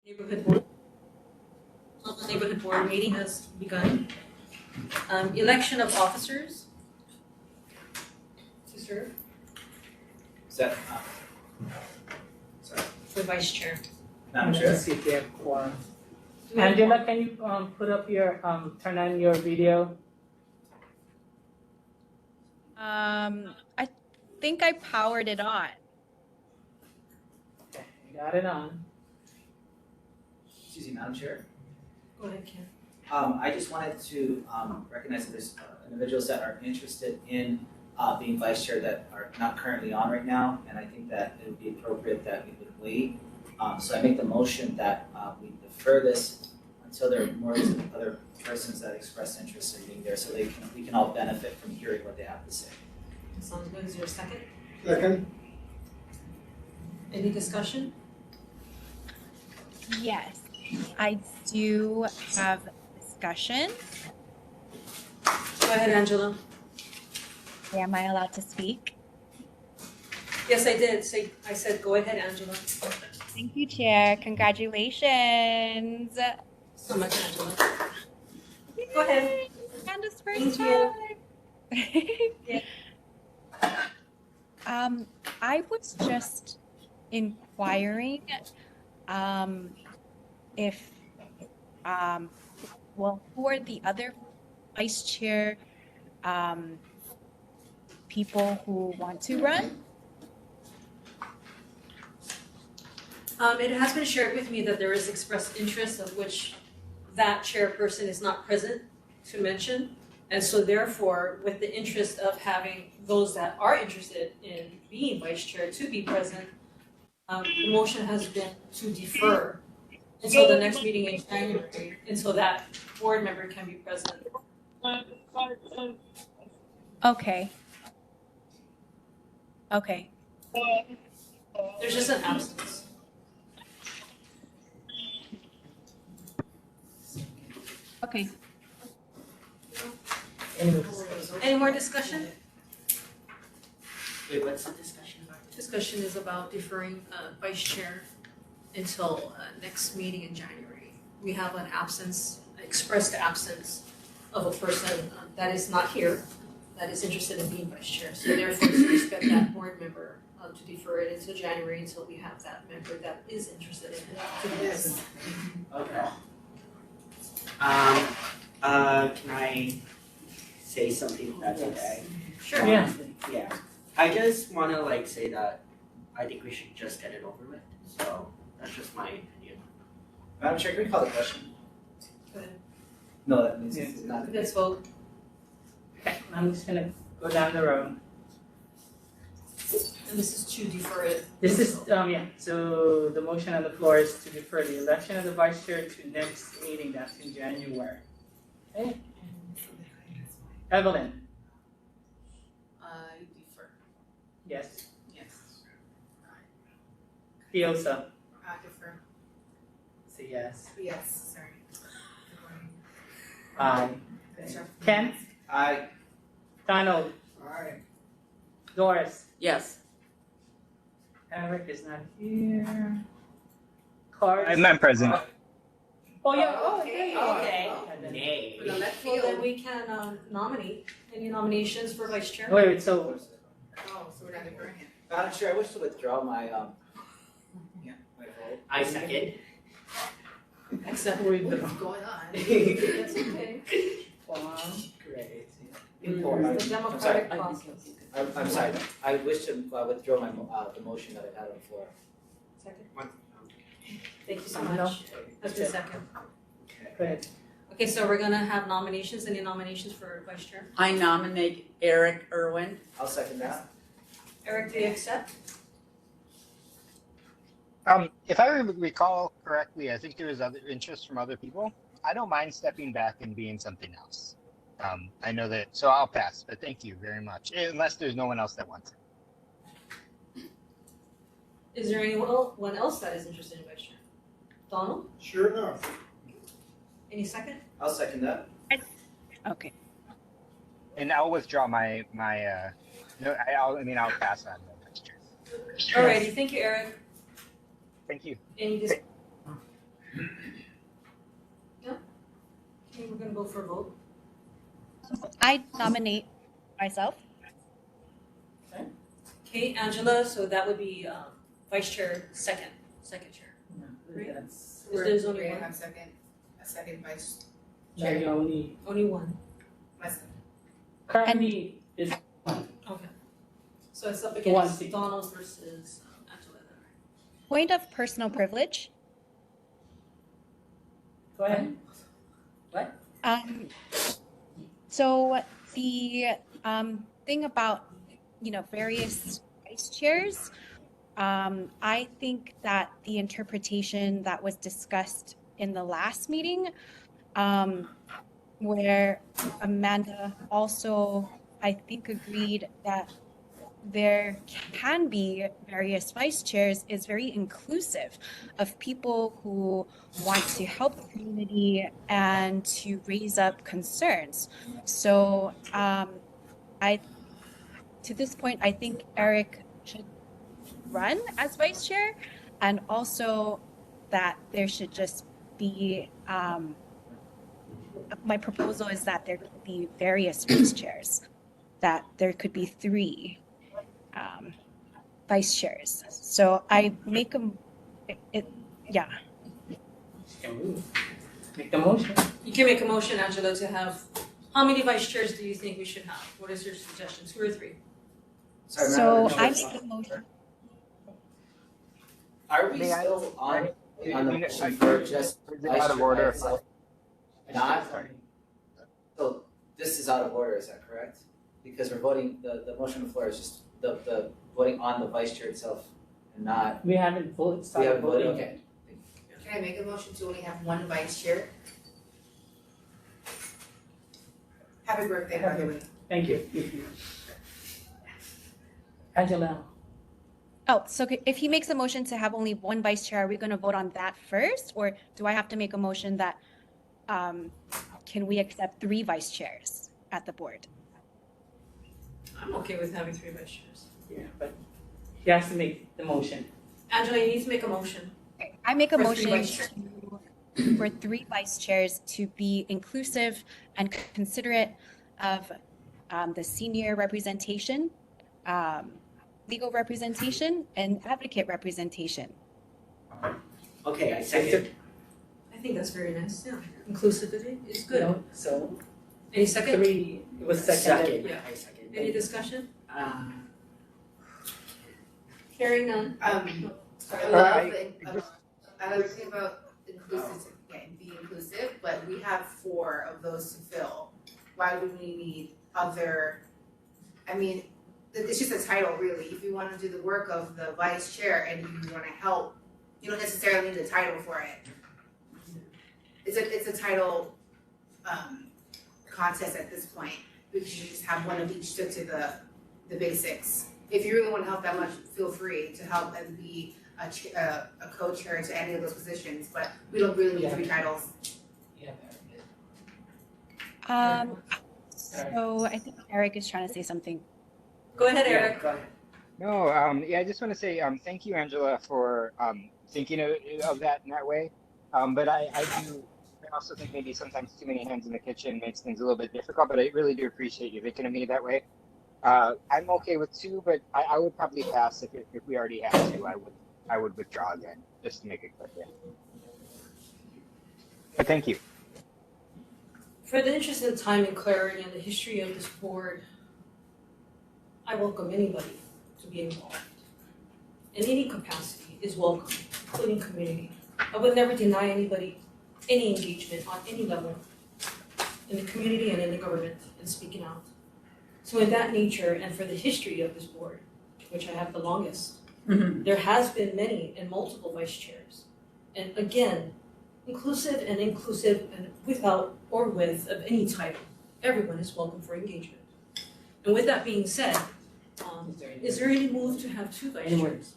Neighborhood Board. Neighborhood Board meeting has begun. Election of officers to serve Is that, sorry, for vice chair. Madam Chair? See if they have quorum. Do we have Angela, can you put up your turn on your video? I think I powered it on. Okay, you got it on. Excuse me, Madam Chair. Go ahead, Ken. I just wanted to recognize that there's individuals that are interested in being vice chair that are not currently on right now, and I think that it would be appropriate that we would wait. So I make the motion that we defer this until there are more other persons that express interest in being there, so we can all benefit from hearing what they have to say. Sounds good. Is there a second? Second. Any discussion? Yes, I do have discussion. Go ahead, Angela. Am I allowed to speak? Yes, I did. I said, go ahead, Angela. Thank you, Chair. Congratulations. So much, Angela. Go ahead. Candace's Thank first you. time. I was just inquiring if who are the other vice chair people who want to run? It has been shared with me that there is expressed interest of which that chairperson is not present to mention. And so therefore, with the interest of having those that are interested in being vice chair to be present, the motion has been to defer until the next meeting in January, until that board member can be present. Okay. Okay. There's just an absence. Okay. Any more discussion? Wait, what's the discussion about? Discussion is about deferring vice chair until next meeting in January. We have an absence, expressed absence of a person that is not here, that is interested in being vice chair. So therefore, to expect that board member to defer it until January until we have that member that is interested in it to be present. Okay. Can I say something if that's okay? Sure. Yeah. Yeah. I just wanna say that I think we should just get it over with. So that's just my opinion. Madam Chair, can we call the question? Go ahead. No, that means it's not. Let's vote. Okay, I'm just gonna go down the road. And this is to defer it. This is, so the motion on the floor is to defer the election of the vice chair to next meeting, that's in January. Okay. Evelyn, I defer. yes. Yes. Fiosa, I defer. say yes. Yes, sorry. Ken, Aye. Donald, Aye. Doris, Yes. Eric is not here. Card. I'm not present. Oh, yeah, oh, there you are. Okay. And then- Nay. Well, then we can nominate. Any nominations for vice chair? Wait, so, Oh, so we're not deferring it. Madam Chair, I wish to withdraw my my vote. I second. Except Wait, what's no. going on? That's okay. Great. The democratic process. I'm sorry, I wish to withdraw my, the motion that I had on the floor. Second. Thank you so much. That's the second. go ahead. Okay, so we're gonna have nominations. Any nominations for vice chair? I nominate Eric Irwin. I'll second that. Eric, do you accept? If I recall correctly, I think there was other interest from other people. I don't mind stepping back and being something else. I know that, so I'll pass, but thank you very much, unless there's no one else that wants it. Is there anyone else that is interested in vice chair? Donald, Sure enough. any second? I'll second that. Okay. And I'll withdraw my, no, I'll pass on the next year. Alrighty, thank you, Eric. Thank you. Any think we're gonna go for a vote. I nominate myself. Okay, Angela, so that would be vice chair, second chair. Right. That's, There's only We're one, gonna have a second vice no, you only, only one. myself. currently is, Okay. So it's up One against seat. Donald versus Angela. Point of personal privilege. go ahead. Um, so the thing about, various vice chairs, I think that the interpretation that was discussed in the last meeting, where Amanda also, I think, agreed that there can be various vice chairs, is very inclusive of people who want to help the community and to raise up concerns. So to this point, I think Eric should run as vice chair, and also that there should just be, my proposal is that there could be various vice chairs, that there could be 3 vice chairs. So I make yeah. Can move. Make the motion. You can make a motion, Angela, to have, how many vice chairs do you think we should have? What is your suggestion, 2 or 3? Sorry, So Madam I Chair. make a motion. Are we May I- still on the You know, motion for just is it vice out of chair by order? itself? Not? So this is out of order, is that correct? Because we're voting, the motion on the floor is just the voting on the vice chair itself and not, We haven't voted, we started haven't voted, voting. okay. Can I make a motion to only have one vice chair? Happy birthday, by the way. Thank you. Angela, Oh, so if he makes a motion to have only one vice chair, are we going to vote on that first? Or do I have to make a motion that, can we accept 3 vice chairs at the board? I'm okay with having 3 vice chairs. yeah, but he has to make the motion. Angela, you need to make a motion. Okay, I make a For 3 motion vice chairs. for 3 vice chairs to be inclusive and considerate of the senior representation, legal representation, and advocate representation. Okay, I second. I think that's very nice, yeah. Inclusivity is good. No, so Any second? 3, it was seconded. Second, Yeah. I second. Any discussion? Uh, Hearing none. I Alright, love the thing about inclusive, be inclusive, but we have 4 of those to fill. Why would we need other, I mean, it's just a title really. If you wanna do the work of the vice chair and you wanna help, you don't necessarily need a title for it. It's a title contest at this point, because you just have one of each stick to the basics. If you really wanna help that much, feel free to help and be a co-chair to any of those positions, but we don't really need 3 titles. So I think Eric is trying to say something. Go ahead, yeah, Eric. go ahead. No, yeah, I just want to say thank you, Angela, for thinking of that in that way. But I also think maybe sometimes too many hands in the kitchen makes things a little bit difficult, but I really do appreciate you thinking of me that way. I'm okay with 2, but I would probably pass if we already had 2. I would withdraw again, just to make it clear. But thank you. For the interest in time and clarity and the history of this board, I welcome anybody to be involved. In any capacity is welcome, including community. I would never deny anybody any engagement on any level in the community and in the government in speaking out. So in that nature, and for the history of this board, which I have the longest, there has been many and multiple vice chairs. And again, inclusive and without or with of any title, everyone is welcome for engagement. And with that being said, is there any move to have 2 vice Any more? chairs?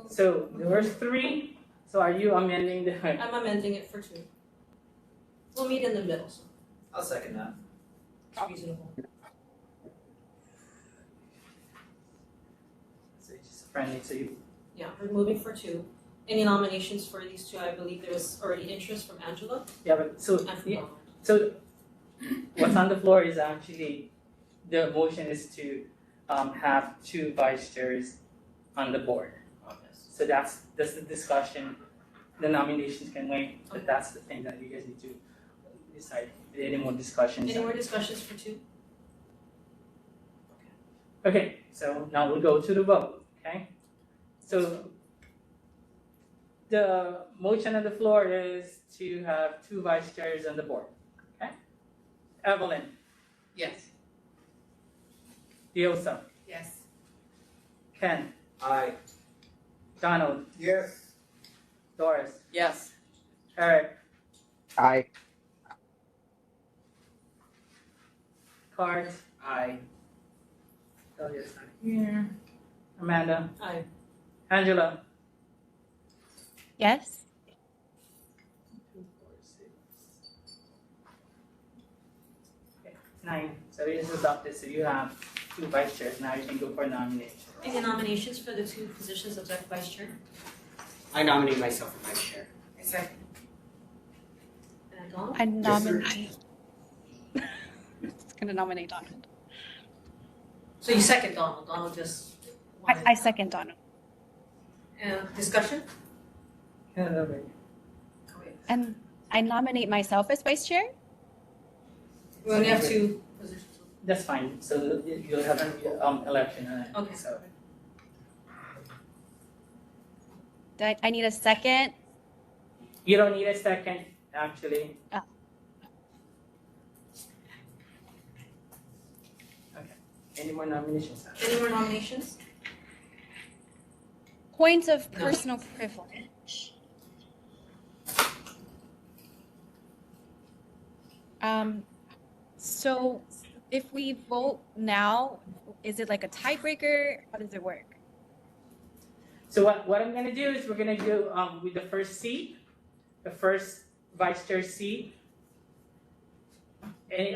So there was 3, so are you amending the? I'm amending it for 2. We'll meet in the middle, so I'll second that. it's reasonable. So it's just friendly, so you, Yeah, we're moving for 2. Any nominations for these two? I believe there was already interest from Angela Yeah, but so, and from Donald. so what's on the floor is actually, the motion is to have two vice chairs on the board. So that's the discussion. The nominations can wait, but that's the thing that you guys need to decide. Any more discussions? Any more discussions for two? Okay, so now we'll go to the vote, okay? So the motion on the floor is to have two vice chairs on the board, okay? Evelyn, Yes. Diosa, Yes. Ken, Aye. Donald, Yes. Doris, Yes. Eric, Aye. Cards, Aye. Dahlia's not here. Amanda, Aye. Angela. Yes? 2, 4, 6. Okay, 9. So it is adopted. So you have two vice chairs. Now you can go for nomination. Any nominations for the two positions of vice chair? I nominate myself for vice chair. I second. And Donald? I nominate. It's gonna nominate Donald. So you second Donald. Donald just wanted. I second Donald. Discussion? Yeah, okay. And I nominate myself as vice chair? We only have two positions. That's fine. So you'll have an election. Okay. So I need a second. you don't need a second, actually. Oh. Okay. Any more nominations? Any more nominations? Point of No. personal privilege. So if we vote now, is it like a tiebreaker? How does it work? So what I'm gonna do is we're gonna go with the first seat, the first vice chair seat. Any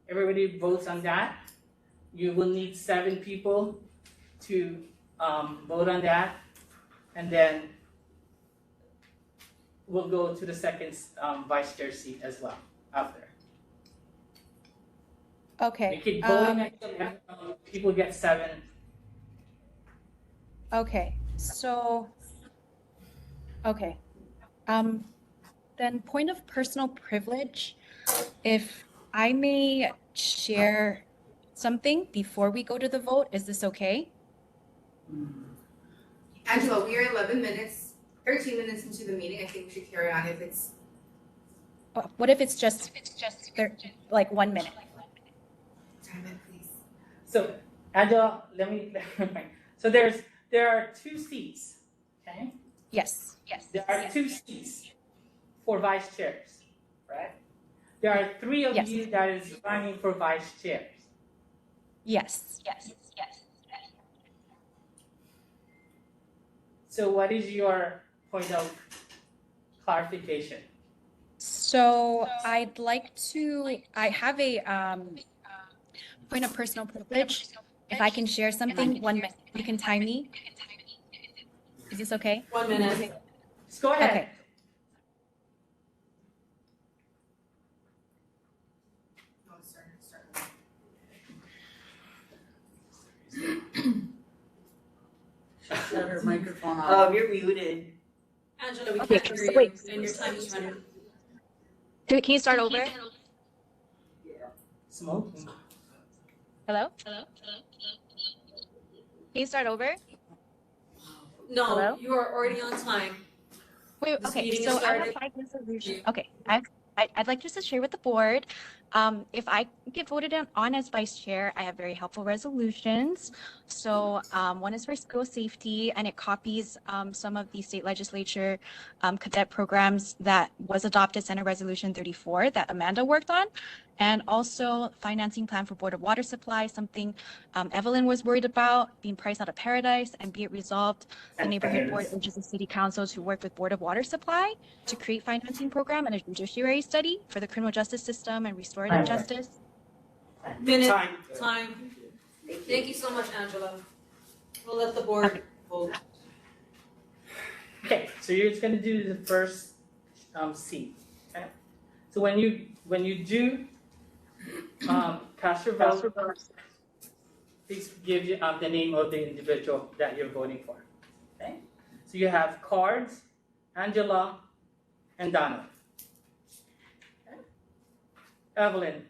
everybody votes on that. You will need 7 people to vote on that, and then we'll go to the second vice chair seat as well after. We Okay. keep voting until people get 7. Okay. So, okay. Then point of personal privilege. If I may share something before we go to the vote, is this okay? Angela, we are 13 minutes into the meeting. I think we should carry on if it's. What if it's just like 1 minute? Time it, please. So, Angela, let me. So there are 2 seats, okay? Yes. There are 2 seats for vice chairs, right? There are 3 of Yes. you that is running for vice chairs. Yes. So what is your point of clarification? So I have a point of personal privilege. If I can share something, 1 minute. You can time me. Is this okay? 1 minute. Just go ahead. Okay. No, start. Shut her microphone off. You're muted. Angela, we Okay, can't hear you, wait. and your time is running. Can you start over? Smoking. Hello? Can you start over? No, Hello? you are already on time. Wait, This okay, meeting so is I have started. 5 resolution. Okay, I'd like just to share with the board. If I get voted on as vice chair, I have very helpful resolutions. So one is for school safety, and it copies some of the state legislature cadet programs that was adopted, Senate Resolution 34 that Amanda worked on. And also financing plan for Board of Water Supply, something Evelyn was worried about, being priced out of paradise, and be it resolved, the neighborhood board urges the city council to work with Board of Water Supply to create financing program and a judiciary study for the criminal justice system and restorative justice. Minute. Time. Time. Thank you so much, Angela. We'll let the board vote. Okay, so you're just gonna do the first seat. Okay. So when you do cast your vote, please give you the name of the individual that you're voting for. Okay. So you have Cards, Angela, and Donald. Okay. Evelyn,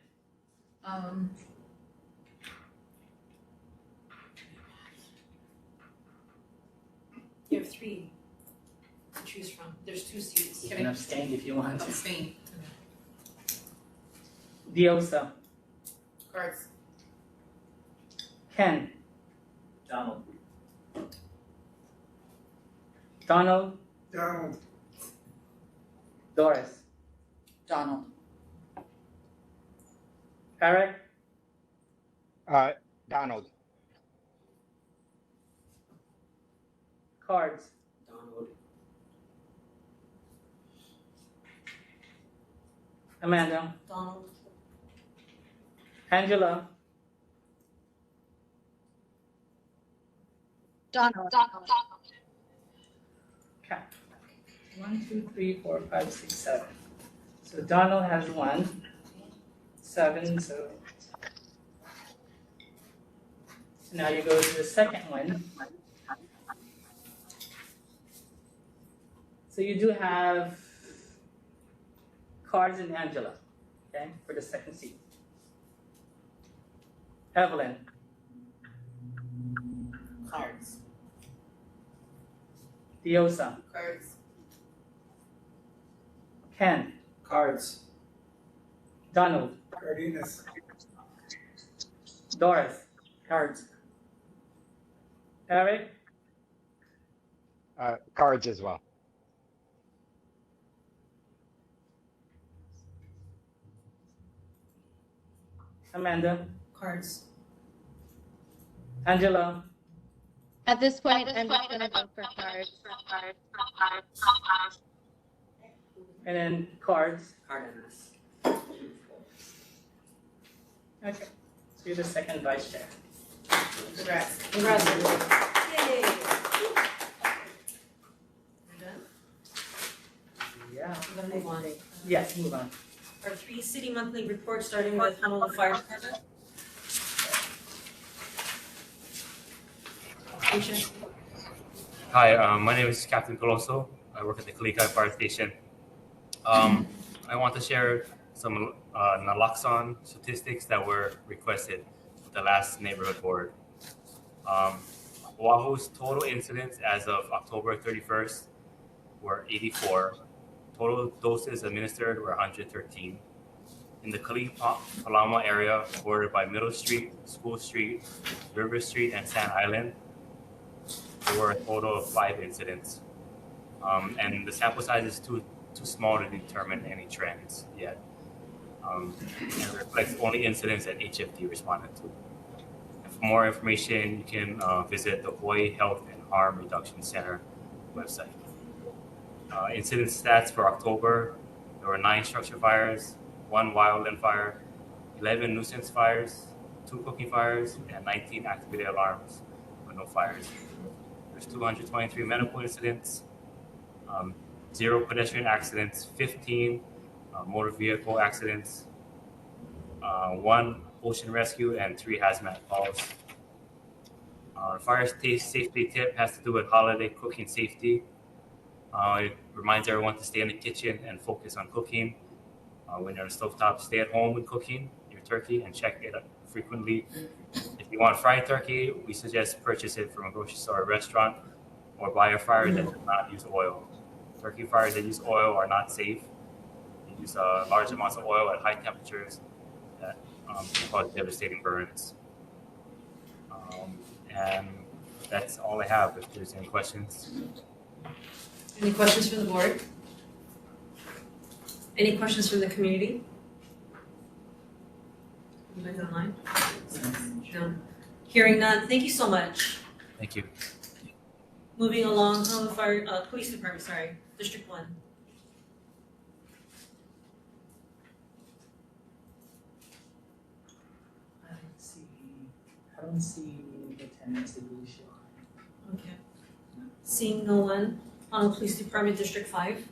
You have 3 to choose from. There's 2 seats. you can abstain if you want to. Abstain. Diosa, Cards. Ken, Donald. Donald, Donald. Doris, Donald. Eric, Donald. Cards, Donald. Amanda, Donald. Angela, Donald. okay. 1, 2, 3, 4, 5, 6, 7. So Donald has 1, 7. So now you go to the second one. So you do have Cards and Angela, okay, for the second seat. Evelyn, Cards. Diosa, Cards. Ken, Cards. Donald, Cardenas. Doris, Cards, Eric, Cards as well. Amanda, Cards. Angela, At this point, I'm just gonna go for cards. and then Cards. Cardenas. Okay, so you're the second vice chair. Congrats. Congrats, everyone. Yay. We're done? Yeah. We're gonna move on. Yes, move on. Our 3 city monthly reports, starting with Honolulu Fire Department. Agent. Hi, my name is Captain Coloso. I work at the Kalihi Fire Station. I want to share some naloxone statistics that were requested at the last neighborhood board. Oahu's total incidents as of October 31st were 84. Total doses administered were 113. In the Kalihi Palama area, bordered by Middle Street, School Street, River Street, and Sand Island, there were a total of 5 incidents. And the sample size is too small to determine any trends yet. And it reflects only incidents that HFD responded to. And for more information, you can visit the Hawaii Health and Harm Reduction Center website. Incident stats for October, there were 9 structure fires, 1 wildland fire, 11 nuisance fires, 2 cooking fires, and 19 activated alarms with no fires. There's 223 medical incidents, 0 pedestrian accidents, 15 motor vehicle accidents, 1 ocean rescue, and 3 hazmat calls. Our fire safety tip has to do with holiday cooking safety. It reminds everyone to stay in the kitchen and focus on cooking. When you're on the stovetop, stay at home when cooking your turkey and check it frequently. If you want fried turkey, we suggest purchase it from a grocery store or restaurant, or buy a fryer that does not use oil. Turkey fryers that use oil are not safe. They use large amounts of oil at high temperatures that can cause devastating burns. And that's all I have. If there's any questions. Any questions from the board? Any questions from the community? Anybody online? No. Hearing none, thank you so much. Thank you. Moving along, Honolulu Fire, Police Department, District 1. I don't see the tenants that you show. Okay. Seeing no one, Police Department District 5.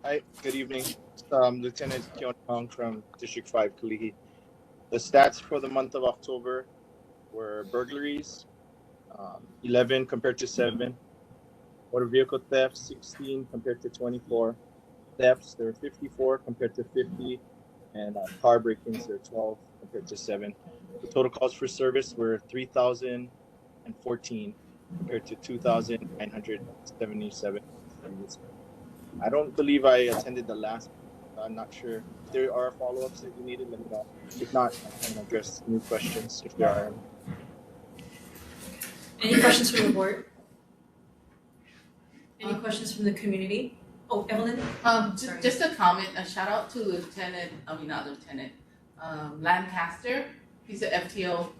Hi, good evening. Lieutenant Keon Hong from District 5, Kalihi. The stats for the month of October were burglaries, 11 compared to 7. Motor vehicle thefts, 16 compared to 24. Thefts, there were 54 compared to 50. And car break-ins, there were 12 compared to 7. The total calls for service were 3,014 compared to 2,977 previous. I don't believe I attended the last. I'm not sure. If there are follow-ups that you needed, let me know. If not, I can address new questions if there are any. Any questions from the board? Any questions from the community? Oh, Evelyn? Sorry. Just a comment, a shout out to Lancaster. He's a FTO,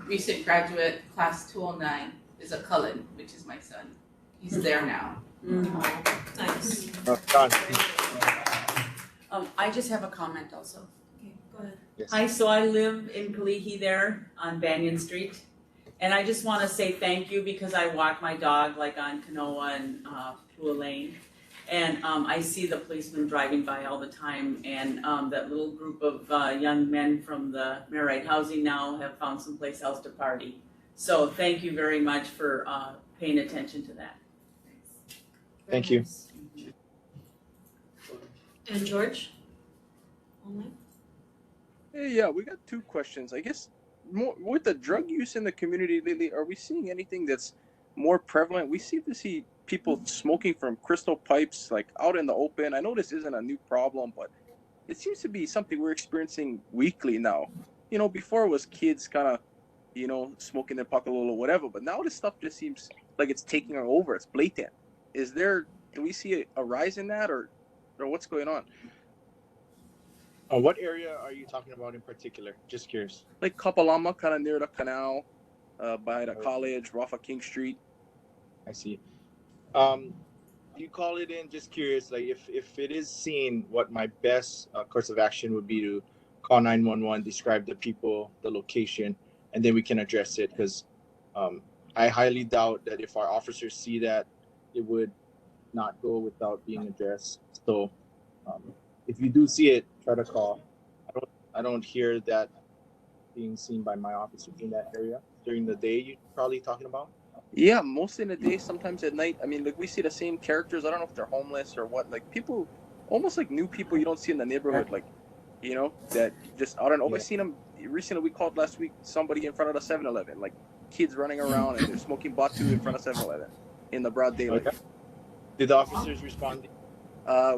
recent graduate, class 209, is a Cullen, which is my son. He's there now. Nice. John, I just have a comment also. Okay, go ahead. yes. Hi, so I live in Kalihi there on Banyan Street. And I just want to say thank you because I walk my dog like on Kanoa and Pua Lane. And I see the policemen driving by all the time. And that little group of young men from the Merite Housing now have found someplace else to party. So thank you very much for paying attention to that. Thank you. And George? Online? Hey, yeah, we got two questions. I guess more with the drug use in the community lately, are we seeing anything that's more prevalent? We seem to see people smoking from crystal pipes like out in the open. I know this isn't a new problem, but it seems to be something we're experiencing weekly now. You know, before it was kids kind of, you know, smoking their pakalolo or whatever, but now this stuff just seems like it's taking over. It's blatant. Can we see a rise in that or what's going on? What area are you talking about in particular? Just curious. Like Kapalama, kind of near the canal, by the college, Rafa King Street. I see. You call it in, just curious, like if it is seen, what my best course of action would be to call 911, describe the people, the location, and then we can address it, because I highly doubt that if our officers see that, it would not go without being addressed. So if you do see it, try to call. I don't hear that being seen by my officers in that area. During the day, you're probably talking about? Yeah, mostly in the day, sometimes at night. I mean, like we see the same characters. I don't know if they're homeless or what. Like people, almost like new people you don't see in the neighborhood. Like, you know, that just I don't know. Yeah. I seen them recently. We called last week somebody in front of the 7-Eleven, like kids running around and they're smoking batu in front of 7-Eleven in the broad daylight. Okay. Did the officers respond?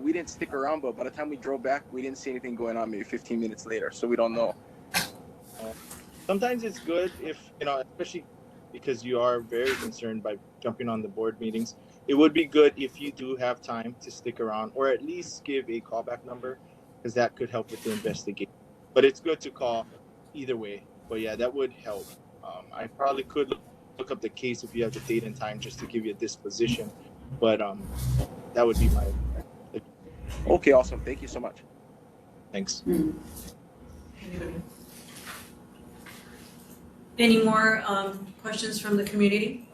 We didn't stick around, but by the time we drove back, we didn't see anything going on. Maybe 15 minutes later, so we don't know. Sometimes it's good if, you know, especially because you are very concerned by jumping on the board meetings. It would be good if you do have time to stick around, or at least give a callback number, because that could help with the investigation. But it's good to call either way. But yeah, that would help. I probably could look up the case if you have the date and time just to give you a disposition. But that would be my. Okay, awesome. Thank you so much. Thanks. Anybody? Any more questions from the community?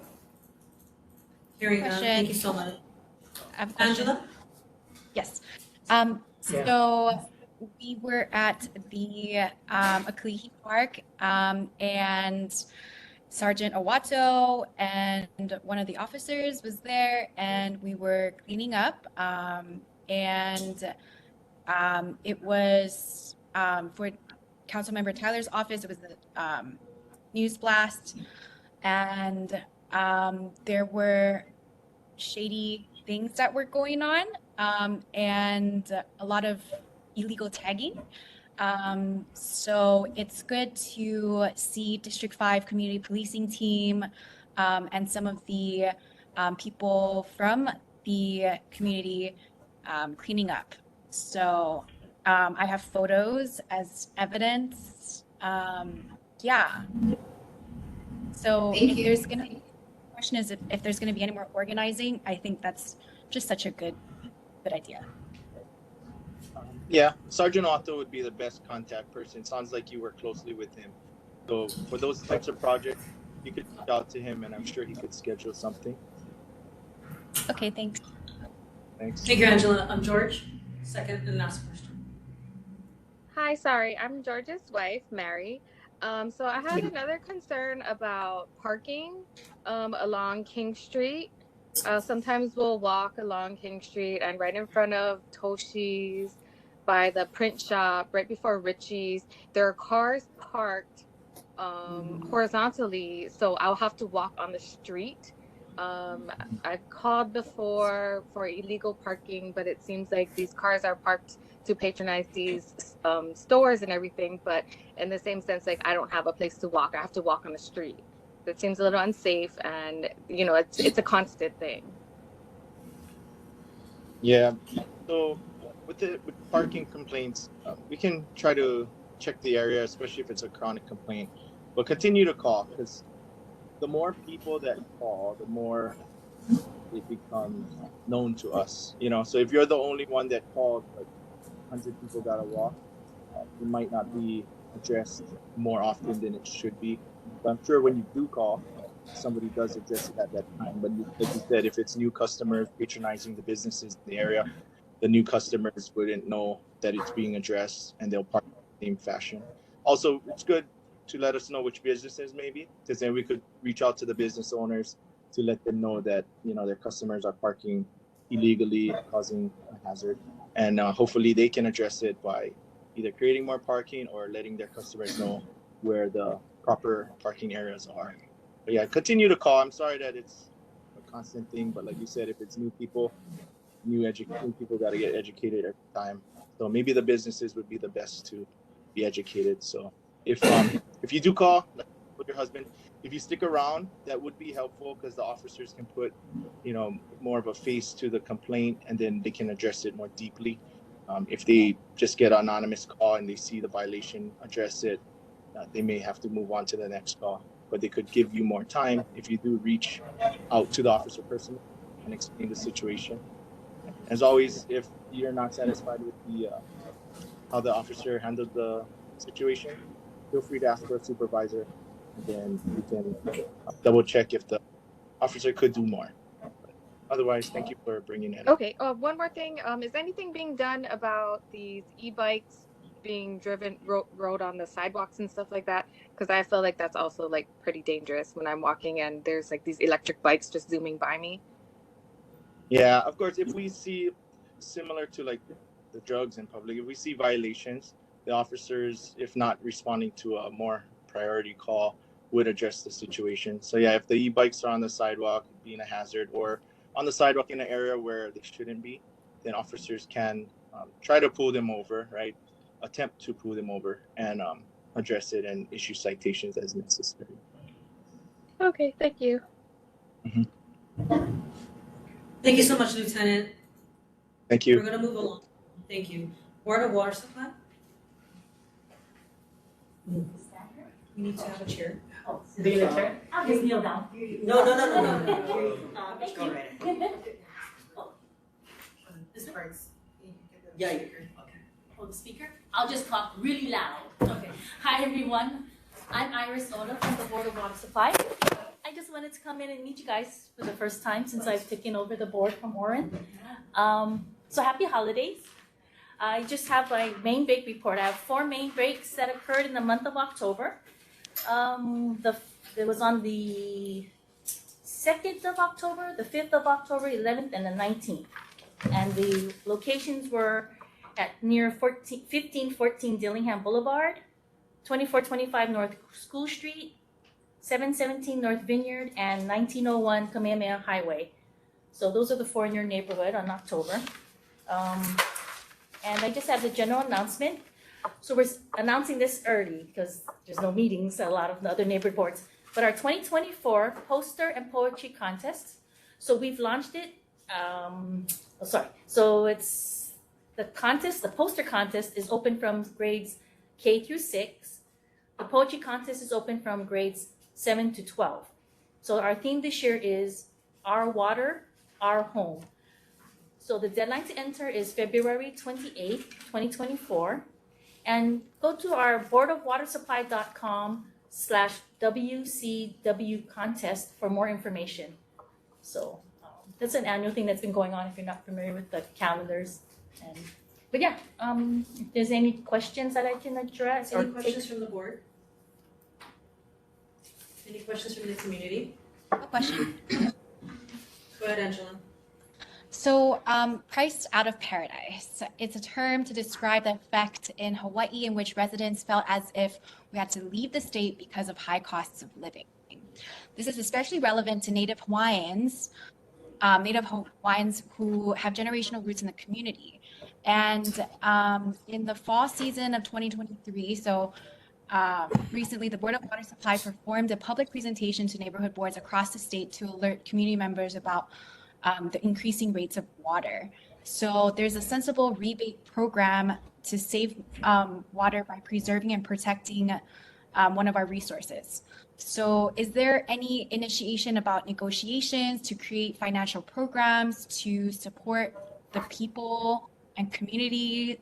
Hearing none, thank you so much. I have a question. Angela? Yes. So we were at the Kalihi Park, and Sergeant Owato and one of the officers was there, and we were cleaning up. And it was for Councilmember Tyler's office. It was the news blast, and there were shady things that were going on, and a lot of illegal tagging. So it's good to see District 5 community policing team and some of the people from the community cleaning up. So I have photos as evidence. Yeah. So Thank if you. there's gonna be, question is if there's gonna be any more organizing, I think that's just such a good idea. Yeah, Sergeant Otto would be the best contact person. Sounds like you work closely with him. So for those types of projects, you could reach out to him, and I'm sure he could schedule something. Okay, thanks. Thanks. Thank you, Angela. George, second and last question. Hi, sorry, I'm George's wife, Mary. So I had another concern about parking along King Street. Sometimes we'll walk along King Street and right in front of Toshi's, by the print shop, right before Richie's, there are cars parked horizontally, so I'll have to walk on the street. I've called before for illegal parking, but it seems like these cars are parked to patronize these stores and everything, but in the same sense, like I don't have a place to walk. I have to walk on the street. It seems a little unsafe, and you know, it's a constant thing. Yeah. So with parking complaints, we can try to check the area, especially if it's a chronic complaint. But continue to call, because the more people that call, the more it becomes known to us. You know, so if you're the only one that called, like 100 people gotta walk, it might not be addressed more often than it should be. But I'm sure when you do call, somebody does address it at that time. But like you said, if it's new customers patronizing the businesses in the area, the new customers wouldn't know that it's being addressed, and they'll park in the same fashion. Also, it's good to let us know which businesses maybe, because then we could reach out to the business owners to let them know that, you know, their customers are parking illegally, causing a hazard, and hopefully they can address it by either creating more parking or letting their customers know where the proper parking areas are. But yeah, continue to call. I'm sorry that it's a constant thing, but like you said, if it's new people, new people got to get educated every time. So maybe the businesses would be the best to be educated. So if you do call, like with your husband, if you stick around, that would be helpful, because the officers can put, you know, more of a face to the complaint, and then they can address it more deeply. If they just get an anonymous call and they see the violation, address it, they may have to move on to the next call. But they could give you more time if you do reach out to the officer personally and explain the situation. As always, if you're not satisfied with the how the officer handled the situation, feel free to ask for a supervisor, and then we can double check if the officer could do more. But otherwise, thank you for bringing it up. Okay. One more thing. Is anything being done about these e-bikes being rode on the sidewalks and stuff like that? Because I feel like that's also like pretty dangerous when I'm walking and there's like these electric bikes just zooming by me. Yeah, of course, if we see, similar to like the drugs in public, if we see violations, the officers, if not responding to a more priority call, would address the situation. So yeah, if the e-bikes are on the sidewalk being a hazard, or on the sidewalk in an area where they shouldn't be, then officers can try to pull them over, right? Attempt to pull them over, and address it and issue citations as necessary. Okay, thank you. Thank you so much, Lieutenant. Thank you. We're gonna move along. Thank you. Board of Water Supply? We need to have a chair. Do you chair? I'll just kneel down. No. Let's go right ahead. This part's. Yeah. Oh, the speaker? I'll just talk really loud. Okay. Hi, everyone. I'm Iris Ola from the Board of Water Supply. I just wanted to come in and meet you guys for the first time since I've taken over the board from Warren. So happy holidays. I just have my main break report. I have 4 main breaks that occurred in the month of October. It was on the 2nd of October, the 5th of October, 11th, and the 19th. And the locations were at near 1514 Dillingham Boulevard, 2425 North School Street, 717 North Vineyard, and 1901 Kamehameha Highway. So those are the 4 in your neighborhood on October. And I just have the general announcement. So we're announcing this early because there's no meetings, a lot of the other neighborhood boards. But our 2024 poster and poetry contest. So we've launched it. So it's the contest, the poster contest is open from grades K through 6. The poetry contest is open from grades 7 to 12. So our theme this year is Our Water, Our Home. So the deadline to enter is February 28th, 2024. And go to our boardofwatersupply.com facebook.com/WCW contest for more information. So that's an annual thing that's been going on if you're not familiar with the calendars. But yeah, if there's any questions that I can address or Any questions from the board? Any questions from the community? A question. Go ahead, Angela. So, priced out of paradise. It's a term to describe the effect in Hawaii in which residents felt as if we had to leave the state because of high costs of living. This is especially relevant to Native Hawaiians who have generational roots in the community. And in the fall season of 2023, recently, the Board of Water Supply performed a public presentation to neighborhood boards across the state to alert community members about the increasing rates of water. So there's a sensible rebate program to save water by preserving and protecting one of our resources. So is there any initiation about negotiations to create financial programs to support the people and community?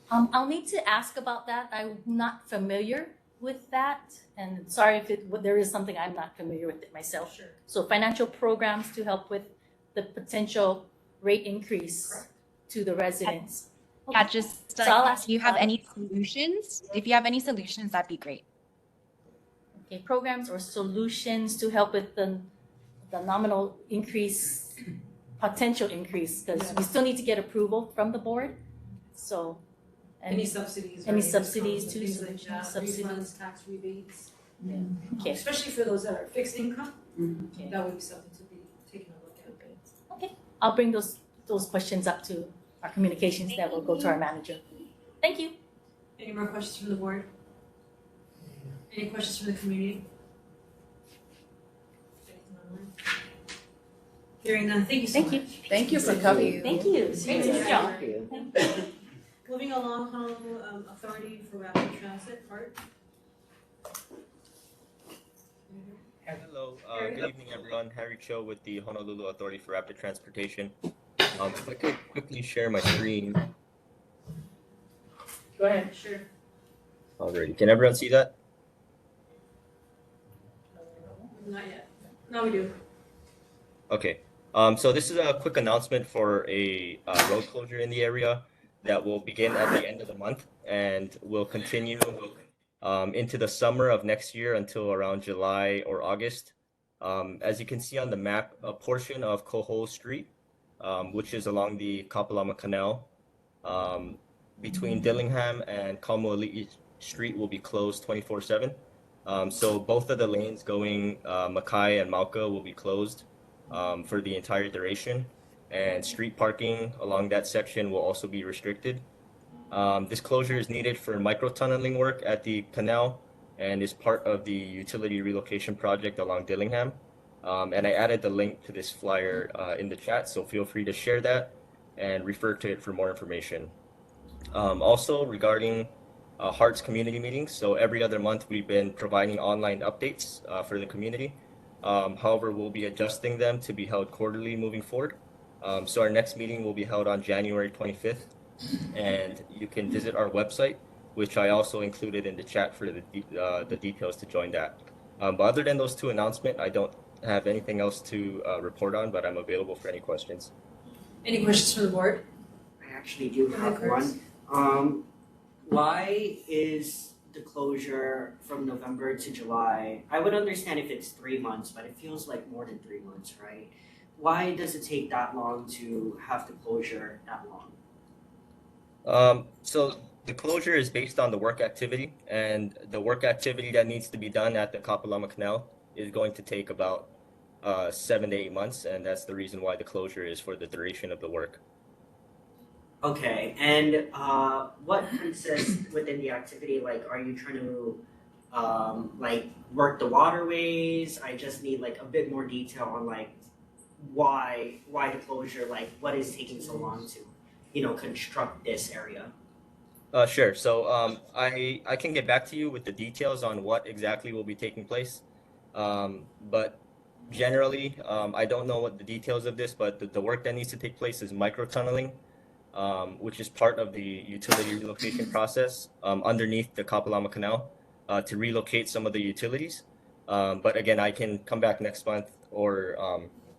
I'll need to ask about that. I'm not familiar with that, and sorry if there is something I'm not familiar with it myself. Sure. So financial programs to help with the potential rate increase to the residents. Yeah, just So I'll ask if you have any solutions, that'd be great. Okay, programs or solutions to help with the nominal increase, potential increase, because we still need to get approval from the board. So. Any subsidies? Any right? subsidies too? Things like that, Subsidies. refunds, tax rebates. Okay. Especially for those that are fixed income, Okay. that would be something to be taken a look at. Okay. I'll bring those questions up to our communications that will go to our manager. Thank you. Any more questions from the board? Any questions from the community? Anything online? Hearing none, thank you so much. Thank you. Thank you for coming. Thank you. Thank you. Good job. Moving along, Honolulu Authority for Rapid Transit, Art. Hello, good evening everyone. Harry Cho with the Honolulu Authority for Rapid Transportation. If I could quickly share my screen. Go ahead. Sure. Alrighty, can everyone see that? Not yet. No, we do. Okay, so this is a quick announcement for a road closure in the area that will begin at the end of the month and will continue into the summer of next year until around July or August. As you can see on the map, a portion of Koho Street, which is along the Kapalama Canal, between Dillingham and Kaumuali'i Street will be closed 24/7. So both of the lanes going Makai and Mauka will be closed for the entire duration, and street parking along that section will also be restricted. This closure is needed for micro-tunneling work at the canal and is part of the utility relocation project along Dillingham. And I added the link to this flyer in the chat, so feel free to share that and refer to it for more information. Also regarding Hearts community meetings, so every other month we've been providing online updates for the community. However, we'll be adjusting them to be held quarterly moving forward. So our next meeting will be held on January 25th, and you can visit our website, which I also included in the chat for the details to join that. But other than those two announcements, I don't have anything else to report on, but I'm available for any questions. Any questions from the board? I actually do Go ahead, have Curtis. one. Why is the closure from November to July? I would understand if it's 3 months, but it feels like more than 3 months, right? Why does it take that long to have the closure that long? So the closure is based on the work activity, and the work activity that needs to be done at the Kapalama Canal is going to take about 7 to 8 months, and that's the reason why the closure is for the duration of the work. Okay, and what consists within the activity? Like, are you trying to like work the waterways? I just need like a bit more detail on like why the closure, like what is taking so long to, construct this area. Sure. So I can get back to you with the details on what exactly will be taking place. But generally, I don't know what the details of this, but the work that needs to take place is micro tunneling. which is part of the utility relocation process underneath the Kapalama Canal to relocate some of the utilities. But again, I can come back next month or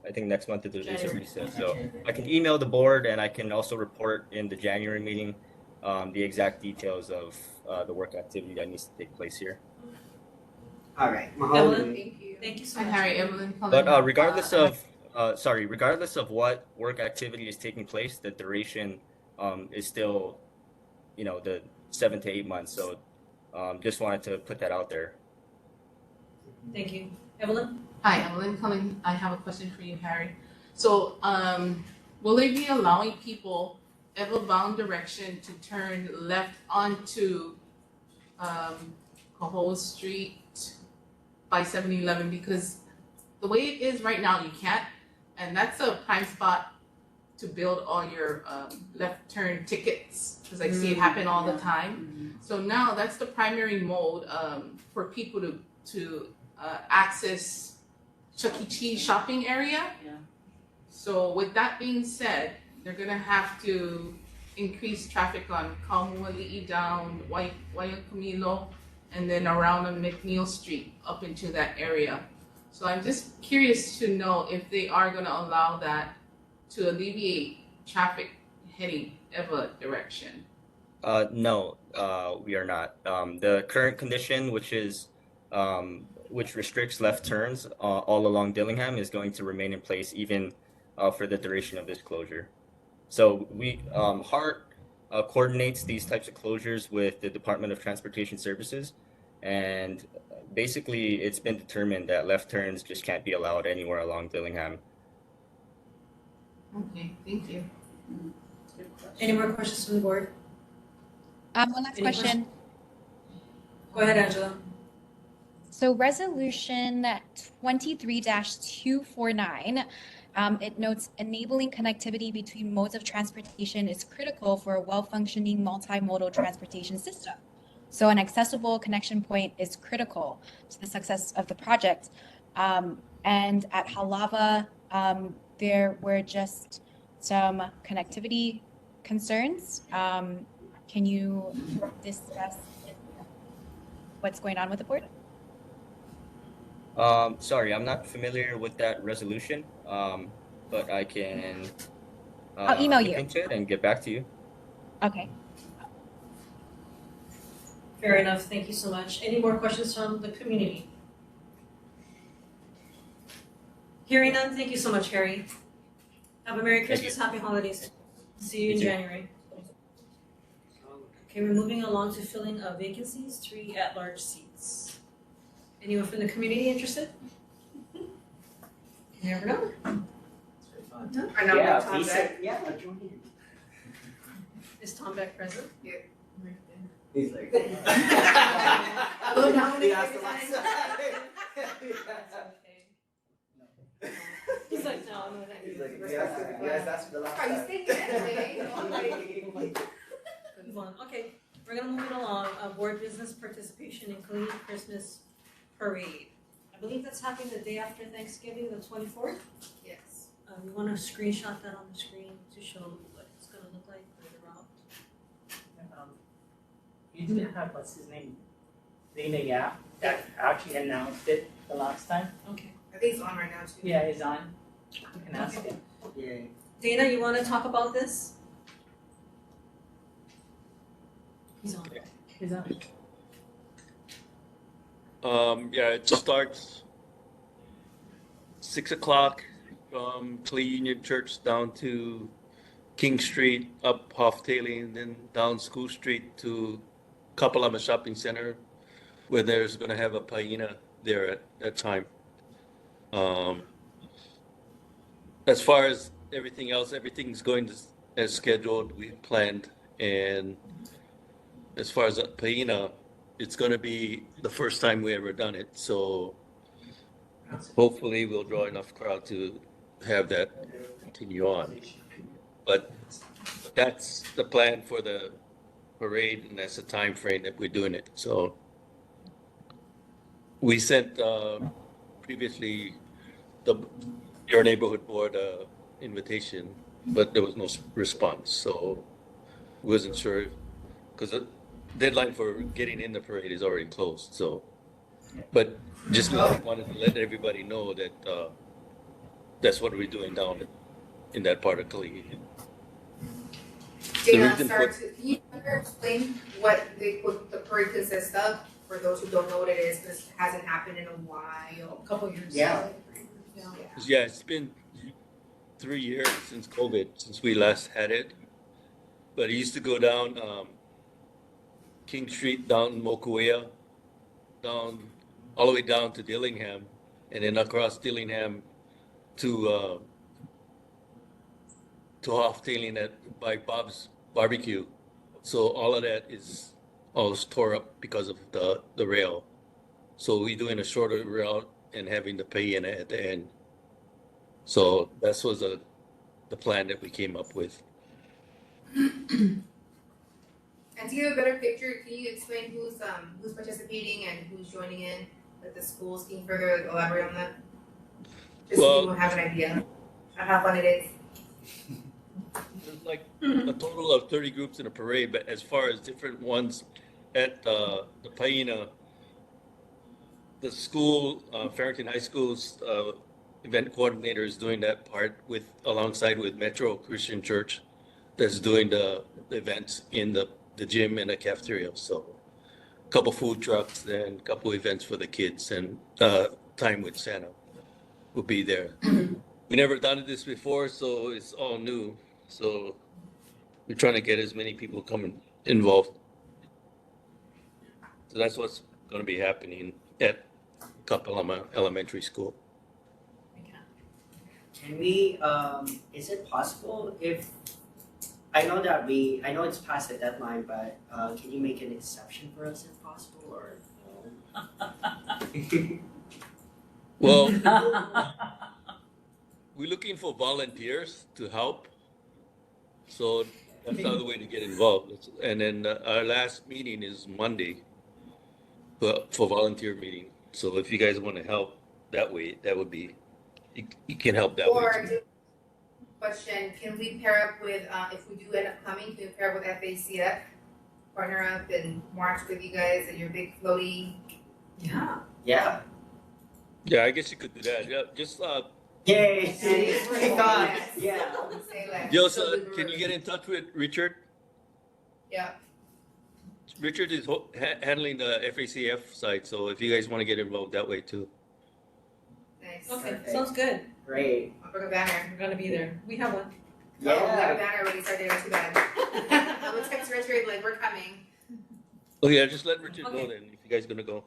I think next month is a recess. So I can email the board and I can also report in the January meeting the exact details of the work activity that needs to take place here. All right, Evelyn, Thank you. thank you so Hi, much. Harry, Evelyn. But regardless of what work activity is taking place, the duration is still, the 7 to 8 months. So just wanted to put that out there. Thank you. Evelyn? Hi, Evelyn Cullen. I have a question for you, Harry. So, will they be allowing people ever-bound direction to turn left onto Cahoe Street by 7-Eleven? Because the way it is right now, you can't, and that's a prime spot to build all your left turn tickets, because I see it happen all the time. So now that's the primary mode for people to access Chuck E. Cheese shopping area. Yeah. So with that being said, they're gonna have to increase traffic on Kaumuali'i down Waiakamilo, and then around on McNeil Street up into that area. So I'm just curious to know if they are gonna allow that to alleviate traffic heading ever direction. No, we are not. The current condition, which restricts left turns all along Dillingham, is going to remain in place even for the duration of this closure. So HART coordinates these types of closures with the Department of Transportation Services, and basically it's been determined that left turns just can't be allowed anywhere along Dillingham. Okay, thank you. Any more questions from the board? One last Any question. Go ahead, Angela. So resolution 23-249, it notes enabling connectivity between modes of transportation is critical for a well-functioning multimodal transportation system. So an accessible connection point is critical to the success of the project. And at Halava, there were just some connectivity concerns. Can you discuss what's going on with the board? Sorry, I'm not familiar with that resolution, but I can I'll email look you. into it and get back to you. Okay. Fair enough. Thank you so much. Any more questions from the community? Hearing none, thank you so much, Harry. Have a Merry Christmas, Happy Holidays. See you in January. Okay, we're moving along to filling of vacancies, 3 at-large seats. Anyone from the community interested? You never know. I know, Yeah, Tom he Beck. said, yeah, join in. Is Tom Beck present? Yeah. He's like, Well, now he asked the last He's like, no, He's like, yes, that's the last Are you time. thinking anything? Move on. Okay, we're gonna move it along. Board business participation in Kalihi Christmas Parade. I believe that's happening the day after Thanksgiving, the 24th. Yes. We want to screenshot that on the screen to show what it's gonna look like for the route. You do have, what's his name? Dana Yap, that actually announced it the last time. Okay. I think it's on right now too. Yeah, he's on. You can ask him. yeah. Dana, you want to talk about this? He's on. He's on. Yeah, it starts 6 o'clock from Clay Union Church down to King Street, up Hoff Tailey, and then down School Street to Kapalama Shopping Center, where there's going to have a paina there at that time. As far as everything else, everything's going as scheduled, we planned, and as far as a paina, it's going to be the first time we ever done it, so hopefully we'll draw enough crowd to have that continue on. But that's the plan for the parade, and that's the time frame that we're doing it. So we sent previously your neighborhood board invitation but there was no response. So we wasn't sure because the deadline for getting in the parade is already closed. So, but just wanted to let everybody know that that's what we're doing down in that part of Kalihi. Dana, sorry, can you explain what the parade consists of for those who don't know what it is? Because it hasn't happened in a while, a couple years. Yeah. Yeah, it's been 3 years since COVID, since we last had it. But it used to go down King Street, down Mokuea, down all the way down to Dillingham, and then across Dillingham to Hoftailing at by Bob's Barbecue. So all of that is all tore up because of the rail. So we're doing a shorter route and having the pay in at the end. So that was the plan that we came up with. And to give a better picture, can you explain who's participating and who's joining in with the schools? Can you further elaborate on that? Just so people have an idea of how fun it is. There's like a total of 30 groups in a parade, but as far as different ones at the Paina, the school, Farrington High School's event coordinator is doing that part alongside with Metro Christian Church that's doing the events in the gym and the cafeteria. So a couple food trucks and a couple events for the kids and time with Santa will be there. We never done this before, so it's all new. So we're trying to get as many people coming involved. So that's what's going to be happening at Palama Elementary School. Can we, is it possible if, I know it's past the deadline, but can you make an exception for us if possible, or no? Well, we're looking for volunteers to help. So that's the other way to get involved. And then our last meeting is Monday for volunteer meeting. So if you guys want to help that way, that would be, you can help that way. Or question, can we pair up with, if we do end up coming, can we pair up with FACF? Partner up and march with you guys and your big floaty? Yeah. Yeah. Yeah, I guess you could do that. Yeah, just Yay! Yeah. Just can you get in touch with Richard? Yeah. Richard is handling the FACF side, so if you guys want to get involved that way too. Nice. Okay, Perfect. sounds good. Great. I'll bring a banner. We're gonna be there. We have one. Oh, we have a banner already, so I didn't too bad. I will text Richard, like, we're coming. Oh yeah, just let Richard know Okay. then if you guys gonna go.